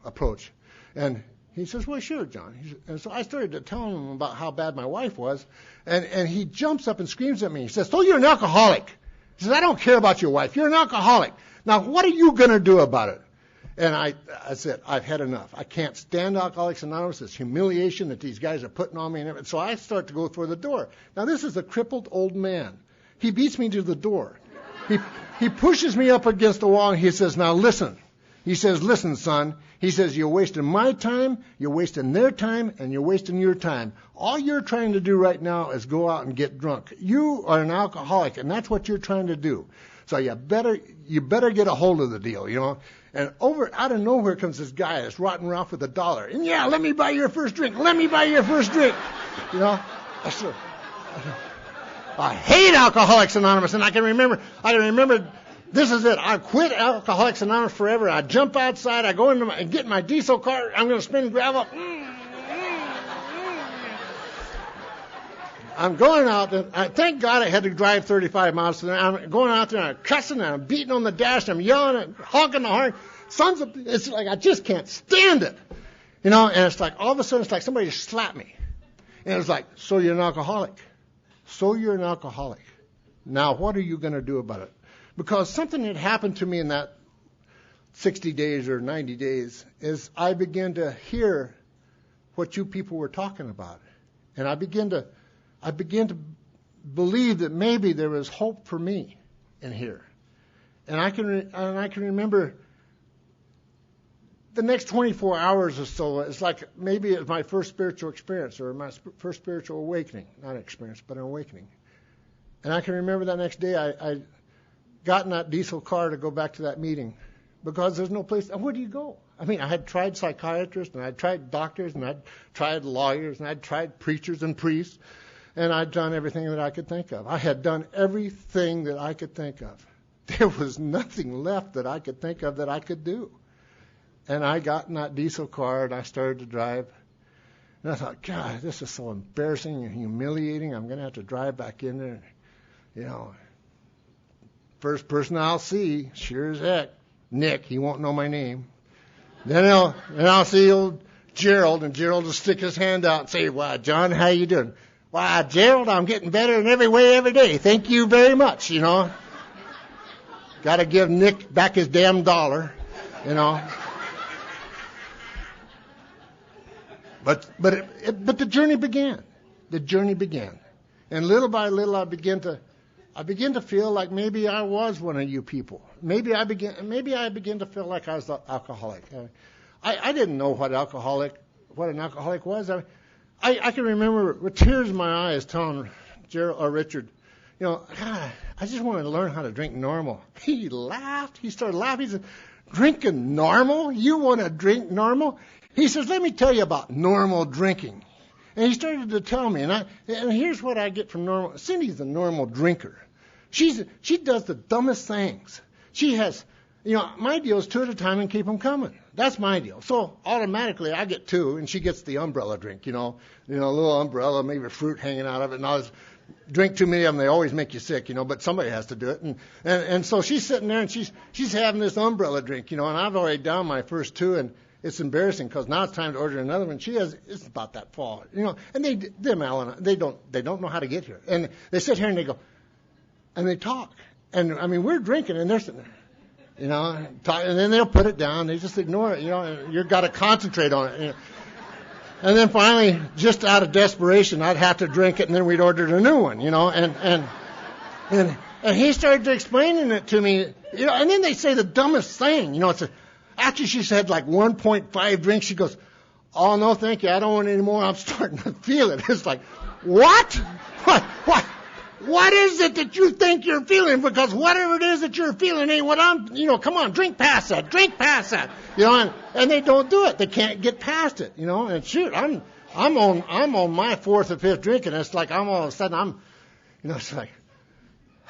[SPEAKER 1] approach. And he says, "Well, sure, John." And so I started to tell him about how bad my wife was. And he jumps up and screams at me. He says, "So you're an alcoholic." He says, "I don't care about your wife. You're an alcoholic. Now, what are you going to do about it?" And I said, "I've had enough. I can't stand Alcoholics Anonymous. This humiliation that these guys are putting on me." And everything. So I start to go for the door. Now, this is a crippled old man. He beats me to the door. He pushes me up against the wall, and he says, "Now, listen." He says, "Listen, son." He says, "You're wasting my time, you're wasting their time, and you're wasting your time. All you're trying to do right now is go out and get drunk. You are an alcoholic, and that's what you're trying to do. So you better get a hold of the deal, And out of nowhere comes this guy, this rotten Ralph with $1. And "Yeah, let me buy your first drink. Let me buy your first drink." I hate Alcoholics Anonymous, and I can remember. This is it. I quit Alcoholics Anonymous forever. I jump outside. I go and get my diesel car. I'm going to spin gravel. I'm going out there. Thank God I had to drive 35 miles to there. I'm going out there, and I'm cussing, and I'm beating on the dash, and I'm yelling, and honking the horn. It's like I just can't stand it. And it's like all of a sudden it's like somebody slapped me. And it was like, "So you're an alcoholic. So you're an alcoholic. Now what are you going to do about it?" Because something had happened to me in that 60 days or 90 days is I began to hear what you people were talking about. And I began to believe that maybe there was hope for me in here. And I can remember the next 24 hours or so. It's like maybe it was my first spiritual experience or my first spiritual awakening. Not experience, but an awakening. And I can remember that next day I got in that diesel car to go back to that meeting because there's no place. Where do you go? I mean, I had tried psychiatrists, and I'd tried doctors, and I'd tried lawyers, and I'd tried preachers and priests, and I'd done everything that I could think of. I had done everything that I could think of. There was nothing left that I could think of that I could do. And I got in that diesel car, and I started to drive. And I thought, God, this is so embarrassing and humiliating. I'm going to have to drive back in there. First person I'll see, sure as heck, Nick. He won't know my name. Then I'll see old Gerald, and Gerald will stick his hand out and say, "Why, John, how you doing?" "Why, Gerald, I'm getting better in every way every day. Thank you very much, Got to give Nick back his damn $1, But the journey began. The journey began. And little by little I began to I begin to feel like maybe I was one of you people. Maybe I begin to feel like I was an alcoholic. I didn't know what an alcoholic was. I can remember with tears in my eyes telling Richard, God, I just want to learn how to drink normal. He laughed. He started laughing. He said, drinking normal? You want to drink normal? He says, let me tell you about normal drinking. And he started to tell me, and here's what I get from normal. Cindy's a normal drinker. She does the dumbest things. She has, my deal is 2 at a time and keep them coming. That's my deal. So automatically I get 2, and she gets the umbrella drink, a little umbrella, maybe fruit hanging out of it, and all this. Drink too many of them, they always make you sick, but somebody has to do it. And so she's sitting there and she's having this umbrella drink, and I've already down my first 2, and it's embarrassing because now it's time to order another one. It's about that fall, and they don't know how to get here. And they sit here and they go, and they talk. And I mean, we're drinking and they're sitting there, and then they'll put it down. They just ignore it, and you've got to concentrate on it. And then finally, just out of desperation, I'd have to drink it, and then we'd order a new one, And he started explaining it to me, And then they say the dumbest thing, Actually, she said like 1.5 drinks. She goes, "Oh no, thank you. I don't want any more. I'm starting to feel it." It's like, what? What is it that you think you're feeling? Because whatever it is that you're feeling ain't what I'm, come on, drink past that. And they don't do it. They can't get past it, and shoot, I'm on my 4th or 5th drink, and it's like I'm all of a sudden, it's like,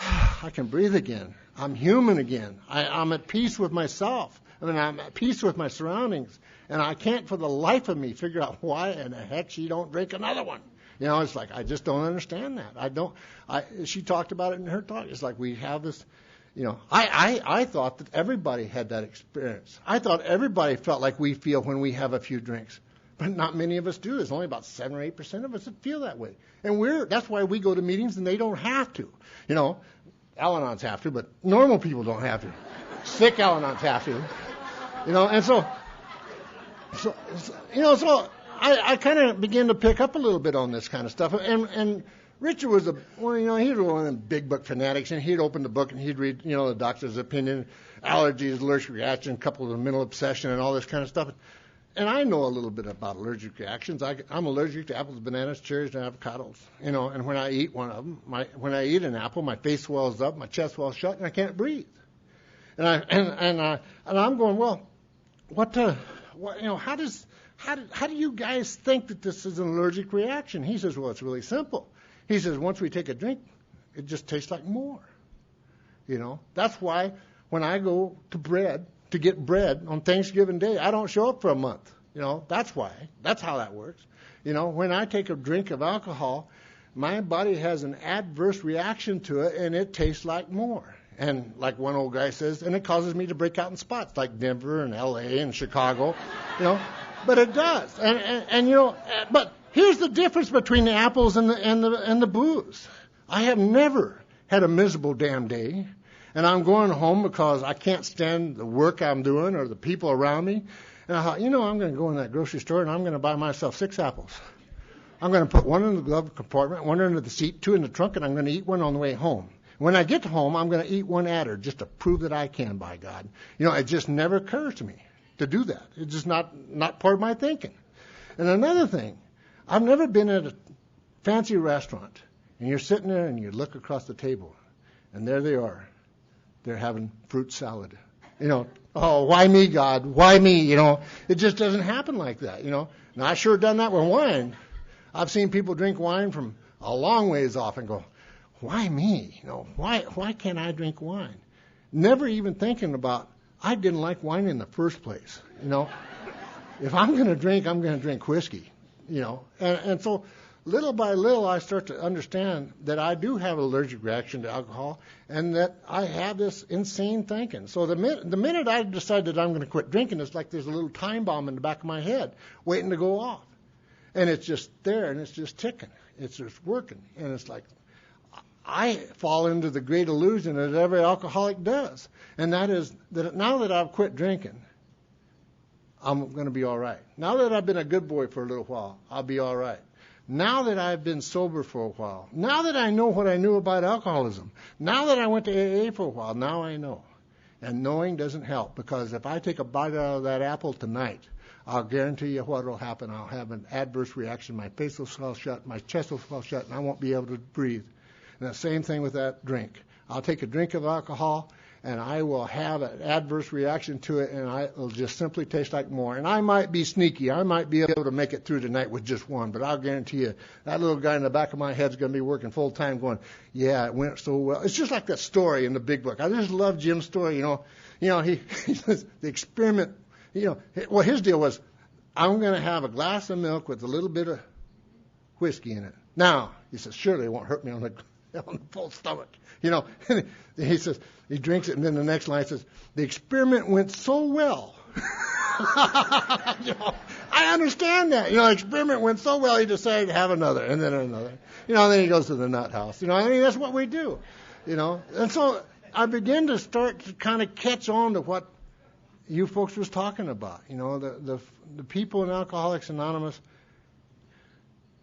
[SPEAKER 1] I can breathe again. I'm human again. I'm at peace with myself. I'm at peace with my surroundings, and I can't for the life of me figure out why in the heck she don't drink another one. It's like, I just don't understand that. She talked about it in her talk. It's like we have this, I thought that everybody had that experience. I thought everybody felt like we feel when we have a few drinks. But not many of us do. There's only about 7 or 8% of us that feel that way. And that's why we go to meetings and they don't have to. Al-Anons have to, but normal people don't have to. Sick Al-Anons have to. And so I kind of began to pick up a little bit on this kind of stuff. And Richard was he was one of them big book fanatics, and he'd open the book and he'd read, the doctor's opinion, allergies, allergic reaction, a couple of the mental obsession, and all this kind of stuff. And I know a little bit about allergic reactions. I'm allergic to apples, bananas, cherries, and avocados. And when I eat one of them, when I eat an apple, my face swells up, my chest swells shut, and I can't breathe. And I'm going, well, how do you guys think that this is an allergic reaction? He says, well, it's really simple. He says, once we take a drink, it just tastes like more. That's why when I go to get bread on Thanksgiving Day, I don't show up for a month. That's why. That's how that works. When I take a drink of alcohol, my body has an adverse reaction to it, and it tastes like more. And like one old guy says, and it causes me to break out in spots like Denver and L.A. and Chicago, But it does. But here's the difference between the apples and the booze. I have never had a miserable damn day, and I'm going home because I can't stand the work I'm doing or the people around me. And I thought, I'm going to go in that grocery store and I'm going to buy myself 6 apples. I'm going to put 1 in the glove compartment, 1 under the seat, 2 in the trunk, and I'm going to eat 1 on the way home. When I get home, I'm going to eat 1 adder just to prove that I can, by God. It just never occurs to me to do that. It's just not part of my thinking. And another thing, I've never been at a fancy restaurant, and you're sitting there and you look across the table, and there they are. They're having fruit salad. Oh, why me, God? Why me? It just doesn't happen like that. Now, I sure done that with wine. I've seen people drink wine from a long ways off and go, why me? Why can't I drink wine? Never even thinking about, I didn't like wine in the first place. If I'm going to drink, I'm going to drink whiskey. And so little by little, I start to understand that I do have an allergic reaction to alcohol, and that I have this insane thinking. So the minute I decide that I'm going to quit drinking, it's like there's a little time bomb in the back of my head waiting to go off. And it's just there, and it's just ticking. It's just working. And it's like, I fall into the great illusion that every alcoholic does. And that is that now that I've quit drinking, I'm going to be all right. Now that I've been a good boy for a little while, I'll be all right. Now that I've been sober for a while, now that I know what I knew about alcoholism, now that I went to AA for a while, now I know. And knowing doesn't help, because if I take a bite out of that apple tonight, I'll guarantee you what will happen. I'll have an adverse reaction. My face will swell shut, my chest will swell shut, and I won't be able to breathe. And the same thing with that drink. I'll take a drink of alcohol, and I will have an adverse reaction to it, and it'll just simply taste like more. And I might be sneaky. I might be able to make it through tonight with just one, but I'll guarantee you that little guy in the back of my head's going to be working full time going, yeah, it went so well. It's just like that story in the big book. I just love Jim's story, he says the experiment, well, his deal was, I'm going to have a glass of milk with a little bit of whiskey in it. Now, he says, surely it won't hurt me on the full stomach. He says, he drinks it, and then the next line says, the experiment went so well. I understand that. The experiment went so well, he decided to have another, and then another. Then he goes to the nut house. That's what we do. And so I begin to start to kind of catch on to what you folks was talking about. The people in Alcoholics Anonymous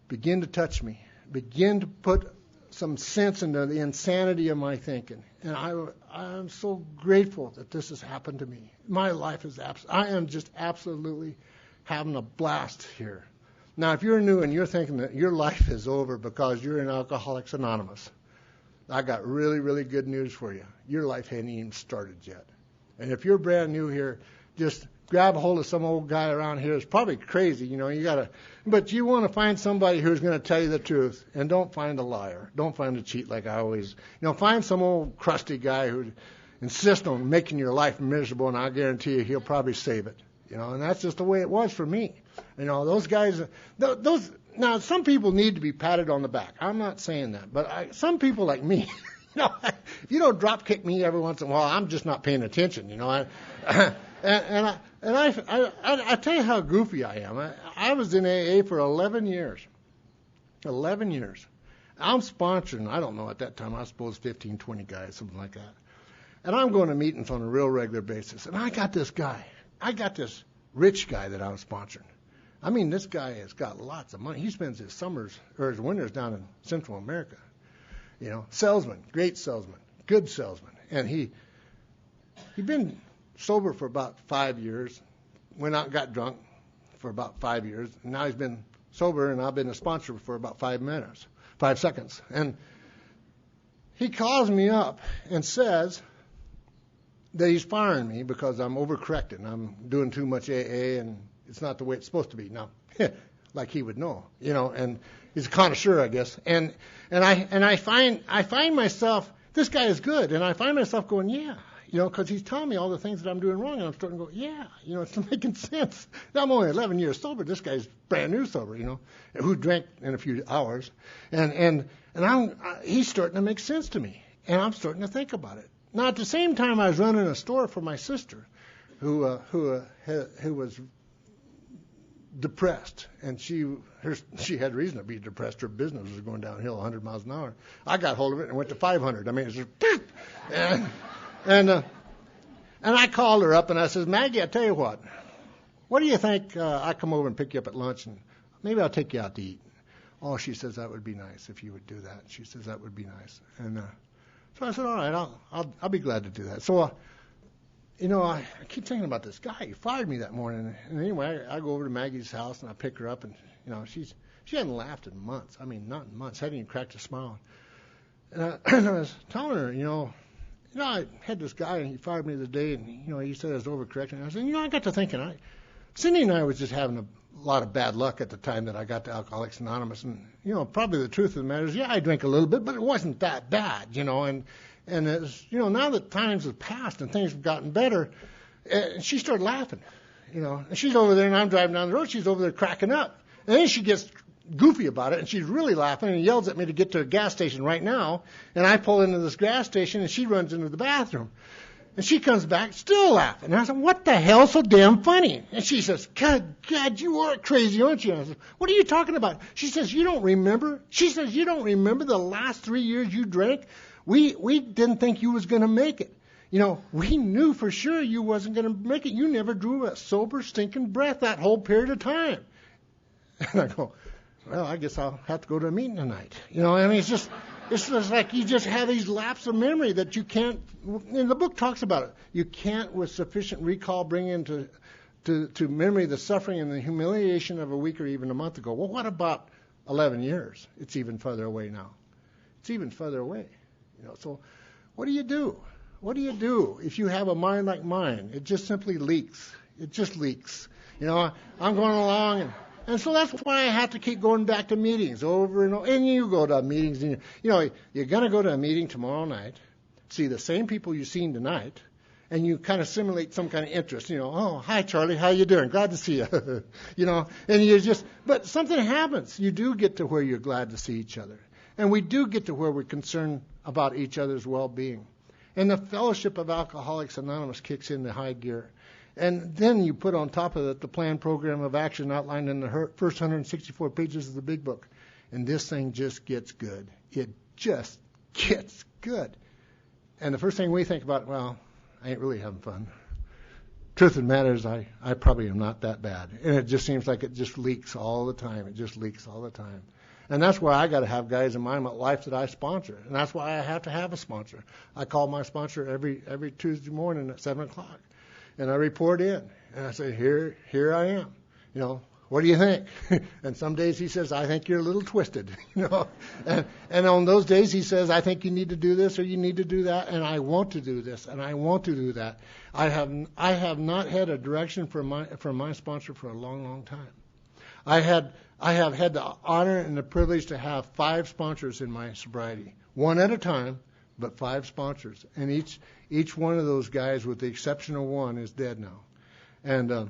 [SPEAKER 1] begin to touch me, begin to put some sense into the insanity of my thinking. And I'm so grateful that this has happened to me. My life is I am just absolutely having a blast here. Now, if you're new and you're thinking that your life is over because you're in Alcoholics Anonymous, I got really, really good news for you. Your life hadn't even started yet. And if you're brand new here, just grab a hold of some old guy around here. It's probably crazy, but you want to find somebody who's going to tell you the truth, and don't find a liar. Don't find a cheat like I always, find some old crusty guy who insists on making your life miserable, and I guarantee you he'll probably save it, and that's just the way it was for me. Those guys, now some people need to be patted on the back. I'm not saying that, but some people like me, if you don't drop kick me every once in a while, I'm just not paying attention, And I tell you how goofy I am. I was in AA for 11 years. 11 years. I'm sponsoring, I don't know, at that time, I suppose 15, 20 guys, something like that. And I'm going to meetings on a real regular basis. And I got this rich guy that I'm sponsoring. I mean, this guy has got lots of money. He spends his summers or his winters down in Central America. Salesman, great salesman, good salesman. And he'd been sober for about 5 years, went out and got drunk for about 5 years, and now he's been sober, and I've been a sponsor for about 5 seconds. And he calls me up and says that he's firing me because I'm overcorrecting. I'm doing too much AA, and it's not the way it's supposed to be. Now, like he would know, and he's a connoisseur, I guess. And I find myself, this guy is good, and I find myself going, yeah. Because he's telling me all the things that I'm doing wrong, and I'm starting to go, yeah, it's making sense. Now, I'm only 11 years sober. This guy's brand new sober, who drank in a few hours, and he's starting to make sense to me, and I'm starting to think about it. Now, at the same time, I was running a store for my sister, who was depressed, and she had reason to be depressed. Her business was going downhill 100 miles an hour. I got hold of it and went to 500. I mean, it's just. And I called her up and I said, Maggie, I tell you what do you think I come over and pick you up at lunch and maybe I'll take you out to eat? Oh, she says, that would be nice if you would do that. She says, that would be nice. And so I said, all right, I'll be glad to do that. So, I keep thinking about this guy. He fired me that morning. And anyway, I go over to Maggie's house and I pick her up and, she hadn't laughed in months. I mean, not in months. Hadn't even cracked a smile. And I was telling her, I had this guy, and he fired me the day, and, he said I was overcorrecting. I said, I got to thinking, Cindy and I was just having a lot of bad luck at the time that I got to Alcoholics Anonymous. And, probably the truth of the matter is, I drank a little bit, but it wasn't that bad, and it's, now that times have passed and things have gotten better, she started laughing, and she's over there, and I'm driving down the road, she's over there cracking up. And then she gets goofy about it, and she's really laughing and yells at me to get to a gas station right now. And I pull into this gas station, and she runs into the bathroom. And she comes back still laughing. And I said, what the hell's so damn funny? And she says, God, you are crazy, aren't you? And I said, what are you talking about? She says, you don't remember? She says, you don't remember the last 3 years you drank? We didn't think you was going to make it. We knew for sure you wasn't going to make it. You never drew a sober, stinking breath that whole period of time. And I go, well, I guess I'll have to go to a meeting tonight. I mean, it's just like you just have these lapses of memory that you can't, and the book talks about it, you can't with sufficient recall bring into to memory the suffering and the humiliation of a week or even a month ago. Well, what about 11 years? It's even further away now. It's even further away. So what do you do? What do you do if you have a mind like mine? It just simply leaks. It just leaks. I'm going along, and so that's why I have to keep going back to meetings over and over. And you go to meetings, and you're going to go to a meeting tomorrow night, see the same people you've seen tonight, and you kind of simulate some kind of interest. Oh, hi, Charlie, how you doing? Glad to see you. And but something happens. You do get to where you're glad to see each other. And we do get to where we're concerned about each other's well-being. And the fellowship of Alcoholics Anonymous kicks into high gear. And then you put on top of it the planned program of action outlined in the first 164 pages of the big book. And this thing just gets good. It just gets good. And the first thing we think about, well, I ain't really having fun. Truth of the matter is I probably am not that bad. And it just seems like it just leaks all the time. It just leaks all the time. And that's why I got to have guys in my life that I sponsor. And that's why I have to have a sponsor. I call my sponsor every Tuesday morning at 7 o'clock. And I report in. And I say, here I am. What do you think? And some days he says, I think you're a little twisted. And on those days he says, I think you need to do this or you need to do that. And I want to do this and I want to do that. I have not had a direction from my sponsor for a long, long time. I have had the honor and the privilege to have 5 sponsors in my sobriety, one at a time, but 5 sponsors. And each one of those guys, with the exception of one, is dead now. And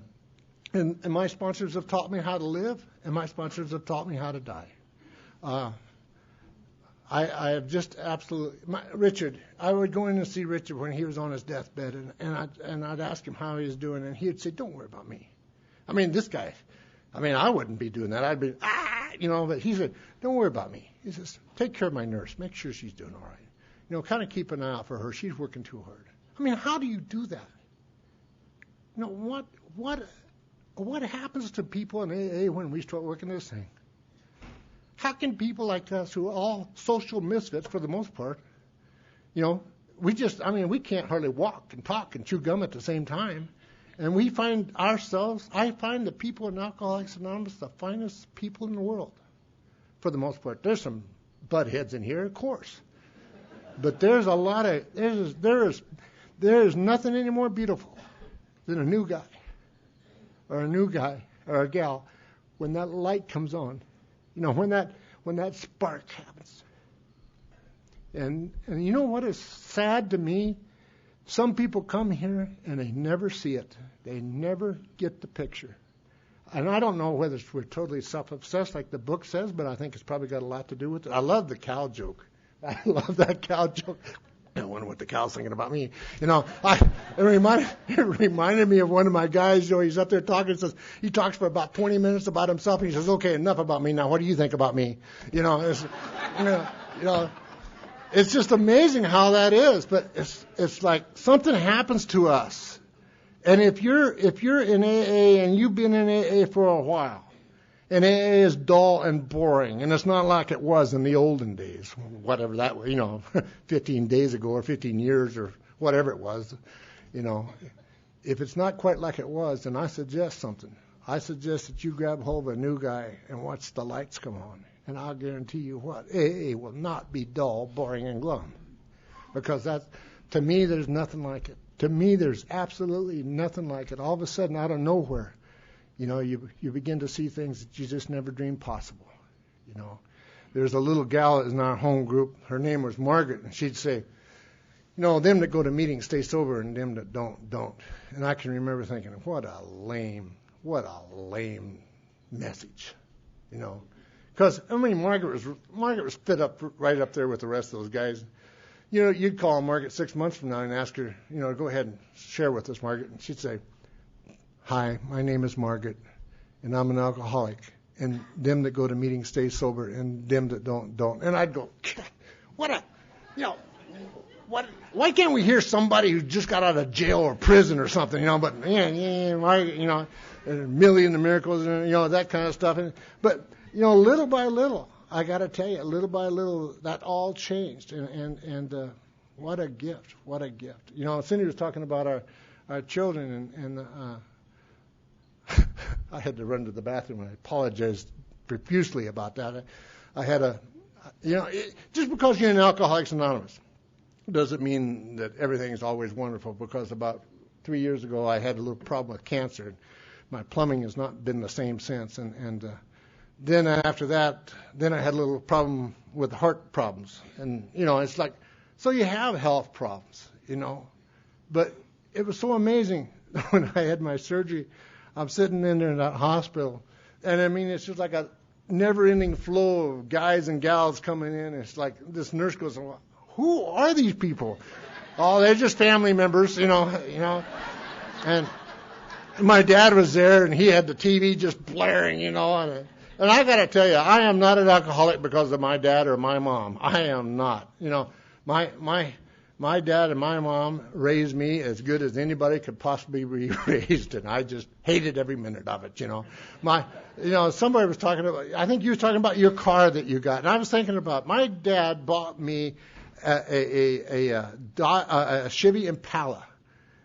[SPEAKER 1] my sponsors have taught me how to live, and my sponsors have taught me how to die. I have just absolutely... Richard, I would go in and see Richard when he was on his deathbed, and I'd ask him how he was doing, and he'd say, don't worry about me. I mean, this guy... I wouldn't be doing that. I'd be, but he said, don't worry about me. He says, take care of my nurse. Make sure she's doing all right. Kind of keep an eye out for her. She's working too hard. How do you do that? What happens to people in AA when we start working this thing? How can people like us, who are all social misfits for the most part, we can't hardly walk and talk and chew gum at the same time. And I find the people in Alcoholics Anonymous the finest people in the world, for the most part. There's some butt heads in here, of course. But there's a lot of, there is nothing any more beautiful than a new guy or a gal when that light comes on, when that spark happens. And you know what is sad to me? Some people come here and they never see it. They never get the picture. And I don't know whether we're totally self-obsessed like the book says, but I think it's probably got a lot to do with it. I love the cow joke. I love that cow joke. I wonder what the cow's thinking about me. It reminded me of one of my guys. He's up there talking. He talks for about 20 minutes about himself, and he says, "Okay, enough about me now. What do you think about me?" It's just amazing how that is. But it's like something happens to us, and if you're in AA and you've been in AA for a while, and AA is dull and boring, and it's not like it was in the olden days, whatever that was, 15 days ago or 15 years or whatever it was, if it's not quite like it was, then I suggest something. I suggest that you grab hold of a new guy and watch the lights come on, and I'll guarantee you what, AA will not be dull, boring, and glum, because to me, there's nothing like it. To me, there's absolutely nothing like it. All of a sudden, out of nowhere, you begin to see things that you just never dreamed possible. There's a little gal in our home group. Her name was Margaret, and she'd say, them that go to meetings stay sober, and them that don't. And I can remember thinking, what a lame message, Because Margaret was fit up right up there with the rest of those guys. You'd call Margaret 6 months from now and ask her, go ahead and share with us, Margaret, and she'd say, "Hi, my name is Margaret, and I'm an alcoholic, and them that go to meetings stay sober, and them that don't." And I'd go, why can't we hear somebody who just got out of jail or prison or something, But Millie and the Miracles, that kind of stuff. But little by little, I got to tell you, little by little, that all changed. And what a gift, what a gift. Cindy was talking about our children, and I had to run to the bathroom, and I apologized profusely about that. I had just because you're in Alcoholics Anonymous doesn't mean that everything is always wonderful, because about 3 years ago I had a little problem with cancer. My plumbing has not been the same since, and then after that, then I had a little problem with heart problems, and it's like, so you have health problems, but it was so amazing when I had my surgery. I'm sitting in there in that hospital, and I mean, it's just like a never-ending flow of guys and gals coming in. It's like this nurse goes, "Who are these people?" "Oh, they're just family members, And my dad was there, and he had the TV just blaring, and I got to tell you, I am not an alcoholic because of my dad or my mom. I am not. My dad and my mom raised me as good as anybody could possibly be raised, and I just hated every minute of it. Somebody was talking about, I think you were talking about your car that you got, and I was thinking about, my dad bought me a Chevy Impala,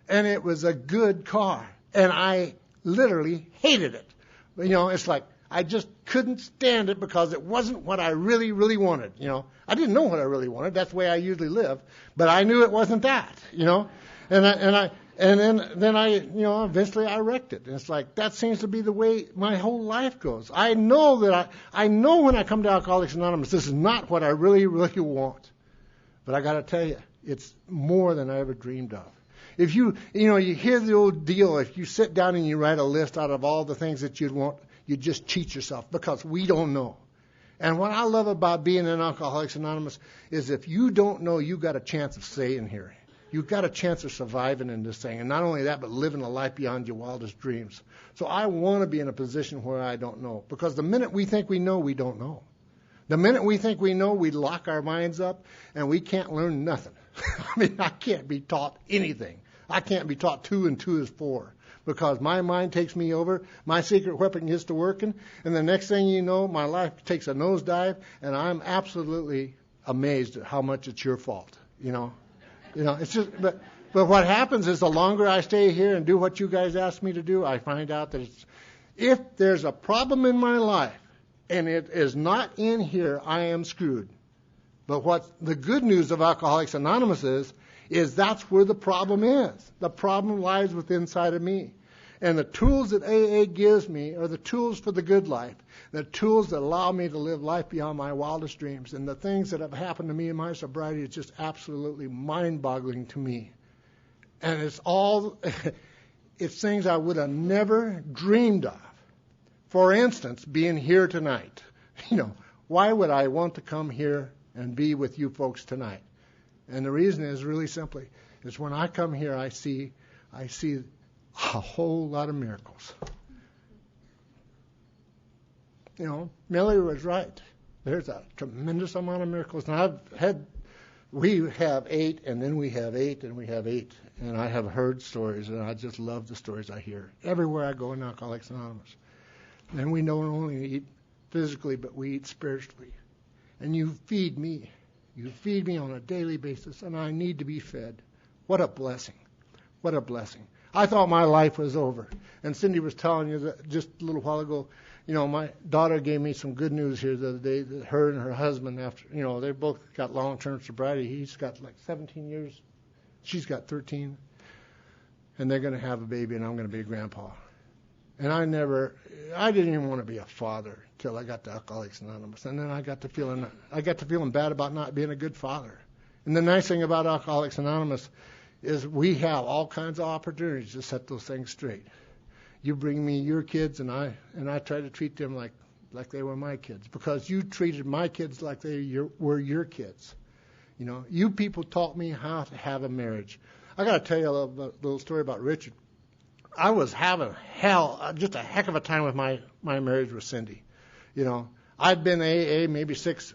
[SPEAKER 1] and it was a good car, and I literally hated it. It's like I just couldn't stand it because it wasn't what I really, really wanted. I didn't know what I really wanted. That's the way I usually live, but I knew it wasn't that. And then I eventually I wrecked it. And it's like, that seems to be the way my whole life goes. I know that I know when I come to Alcoholics Anonymous, this is not what I really, really want. But I got to tell you, it's more than I ever dreamed of. If you hear the old deal, if you sit down and you write a list out of all the things that you'd want, you just cheat yourself, because we don't know. And what I love about being in Alcoholics Anonymous is, if you don't know, you got a chance of staying here. You've got a chance of surviving in this thing. And not only that, but living a life beyond your wildest dreams. So I want to be in a position where I don't know. Because the minute we think we know, we don't know. The minute we think we know, we lock our minds up, and we can't learn nothing. I can't be taught anything. I can't be taught 2 and 2 is 4. Because my mind takes me over, my secret weapon gets to working, and the next thing you know, my life takes a nosedive, and I'm absolutely amazed at how much it's your fault. It's just, but what happens is, the longer I stay here and do what you guys ask me to do, I find out that if there's a problem in my life and it is not in here, I am screwed. But what the good news of Alcoholics Anonymous is that's where the problem is. The problem lies within inside of me. And the tools that AA gives me are the tools for the good life, the tools that allow me to live life beyond my wildest dreams. And the things that have happened to me in my sobriety is just absolutely mind-boggling to me. And it's things I would have never dreamed of. For instance, being here tonight. Why would I want to come here and be with you folks tonight? And the reason is really simply, is when I come here, I see a whole lot of miracles. Millie was right. There's a tremendous amount of miracles. And we have 8, and then we have 8, and we have 8. And I have heard stories, and I just love the stories I hear everywhere I go in Alcoholics Anonymous. And we don't only eat physically, but we eat spiritually. And you feed me. You feed me on a daily basis, and I need to be fed. What a blessing. What a blessing. I thought my life was over. And Cindy was telling you that just a little while ago, my daughter gave me some good news here the other day, that her and her husband, after, they both got long-term sobriety. He's got like 17 years. She's got 13. And they're going to have a baby, and I'm going to be a grandpa. And I didn't even want to be a father till I got to Alcoholics Anonymous. And then I got to feeling bad about not being a good father. And the nice thing about Alcoholics Anonymous is we have all kinds of opportunities to set those things straight. You bring me your kids, and I try to treat them like they were my kids, because you treated my kids like they were your kids. You people taught me how to have a marriage. I got to tell you a little story about Richard. I was having just a heck of a time with my marriage with Cindy. I'd been AA maybe 6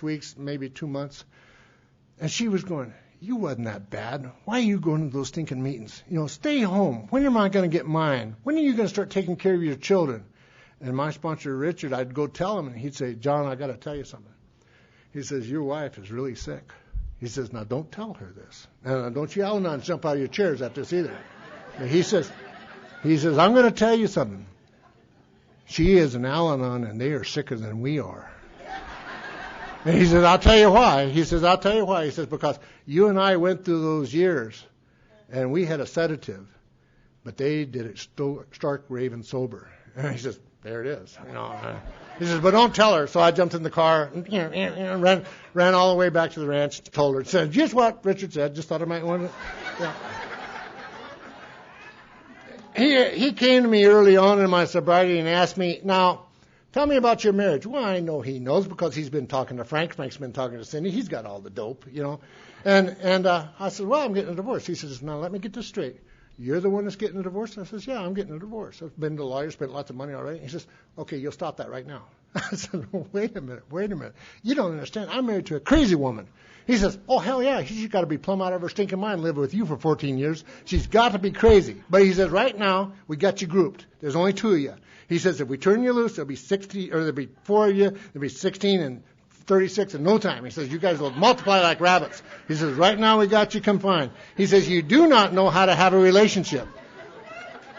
[SPEAKER 1] weeks, maybe 2 months, and she was going, "You wasn't that bad. Why are you going to those stinking meetings? Stay home. When am I going to get mine? When are you going to start taking care of your children?" And my sponsor, Richard, I'd go tell him, and he'd say, John, I got to tell you something. He says, your wife is really sick. He says, now don't tell her this. And don't you Al-Anon jump out of your chairs at this either. And he says, I'm going to tell you something. She is an Al-Anon, and they are sicker than we are. And he says, I'll tell you why. He says, because you and I went through those years, and we had a sedative, but they did it stark, raving sober. And he says, there it is. He says, but don't tell her. So I jumped in the car and ran all the way back to the ranch, told her, said, just what Richard said, just thought I might want to. Yeah. He came to me early on in my sobriety and asked me, now, tell me about your marriage. Well, I know he knows because he's been talking to Frank. Frank's been talking to Cindy. He's got all the dope, And I said, well, I'm getting a divorce. He says, now let me get this straight. You're the one that's getting a divorce? I says, yeah, I'm getting a divorce. I've been to the lawyer, spent lots of money already. He says, okay, you'll stop that right now. I said, wait a minute. You don't understand. I'm married to a crazy woman. He says, oh, hell yeah, she's got to be plumb out of her stinking mind living with you for 14 years. She's got to be crazy. But he says, right now, we got you grouped. There's only 2 of you. He says, if we turn you loose, there'll be 60, or there'll be 4 of you, there'll be 16 and 36 in no time. He says, you guys will multiply like rabbits. He says, right now we got you confined. He says, you do not know how to have a relationship.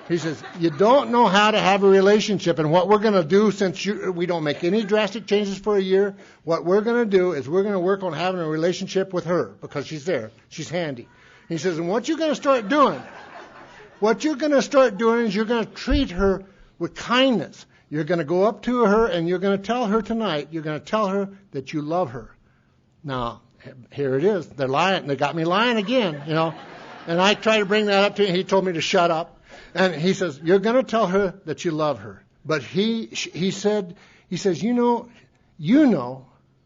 [SPEAKER 1] He says, you don't know how to have a relationship. And what we're going to do, since we don't make any drastic changes for a year, what we're going to do is we're going to work on having a relationship with her because she's there. She's handy. He says, and what you're going to start doing is you're going to treat her with kindness. You're going to go up to her and you're going to tell her tonight, you're going to tell her that you love her. Now, here it is. They're lying. They got me lying again, And I tried to bring that up to him. He told me to shut up. And he says, you're going to tell her that you love her. But he says, you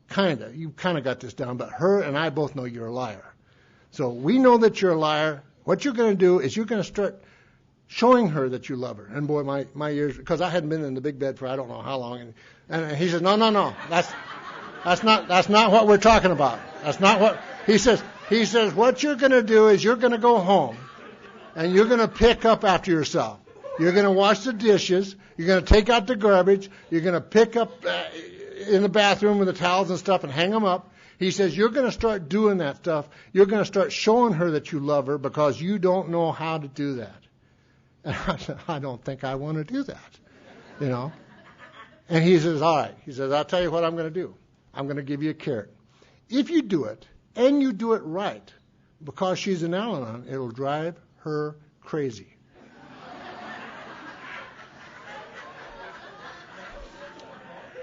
[SPEAKER 1] kind of got this down, but her and I both know you're a liar. So we know that you're a liar. What you're going to do is you're going to start showing her that you love her. And boy, my ears, because I hadn't been in the big bed for I don't know how long. And he says, no, that's not what we're talking about. That's not what, he says, what you're going to do is you're going to go home. And you're going to pick up after yourself. You're going to wash the dishes. You're going to take out the garbage. You're going to pick up in the bathroom with the towels and stuff and hang them up. He says, you're going to start doing that stuff. You're going to start showing her that you love her because you don't know how to do that. And I said, I don't think I want to do that, And he says, all right. He says, I'll tell you what I'm going to do. I'm going to give you a carrot. If you do it, and you do it right, because she's an Al-Anon, it'll drive her crazy.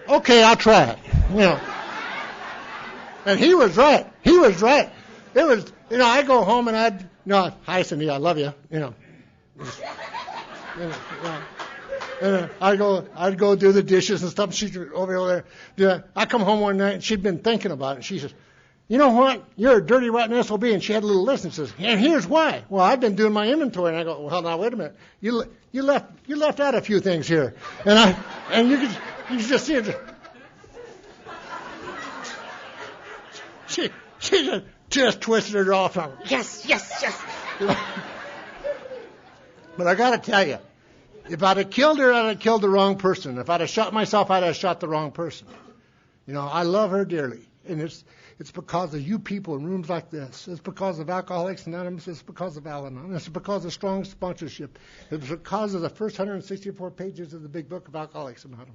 [SPEAKER 1] Okay, I'll try it. And he was right. It was, I go home and hi Cindy, I love you. And I'd go do the dishes and stuff. She's over there. I come home one night and she'd been thinking about it. And she says, you know what? You're a dirty, rotten SOB. And she had a little list and says, and here's why. Well, I've been doing my inventory. And I go, well, now, wait a minute. You left out a few things here. And you could just see it. She just twisted it off. Yes. But I got to tell you, if I'd have killed her, I'd have killed the wrong person. If I'd have shot myself, I'd have shot the wrong person. I love her dearly. And it's because of you people in rooms like this. It's because of Alcoholics Anonymous. It's because of Al-Anon. It's because of strong sponsorship. It's because of the first 164 pages of the big book of Alcoholics Anonymous.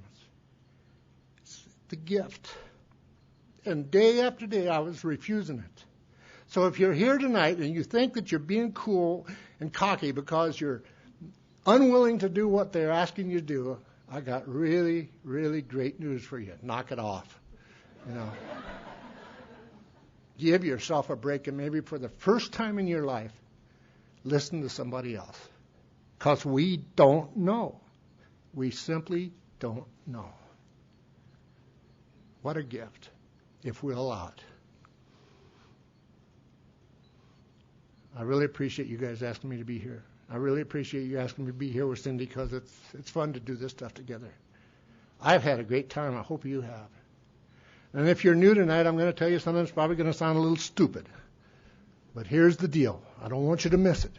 [SPEAKER 1] It's the gift. And day after day, I was refusing it. So if you're here tonight and you think that you're being cool and cocky because you're unwilling to do what they're asking you to do, I got really, really great news for you. Knock it off. Give yourself a break and maybe for the first time in your life, listen to somebody else. Because we don't know. We simply don't know. What a gift, if we allow it. I really appreciate you guys asking me to be here. I really appreciate you asking me to be here with Cindy because it's fun to do this stuff together. I've had a great time. I hope you have. And if you're new tonight, I'm going to tell you something that's probably going to sound a little stupid. But here's the deal. I don't want you to miss it.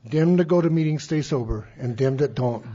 [SPEAKER 1] Them that go to meetings stay sober, and them that don't.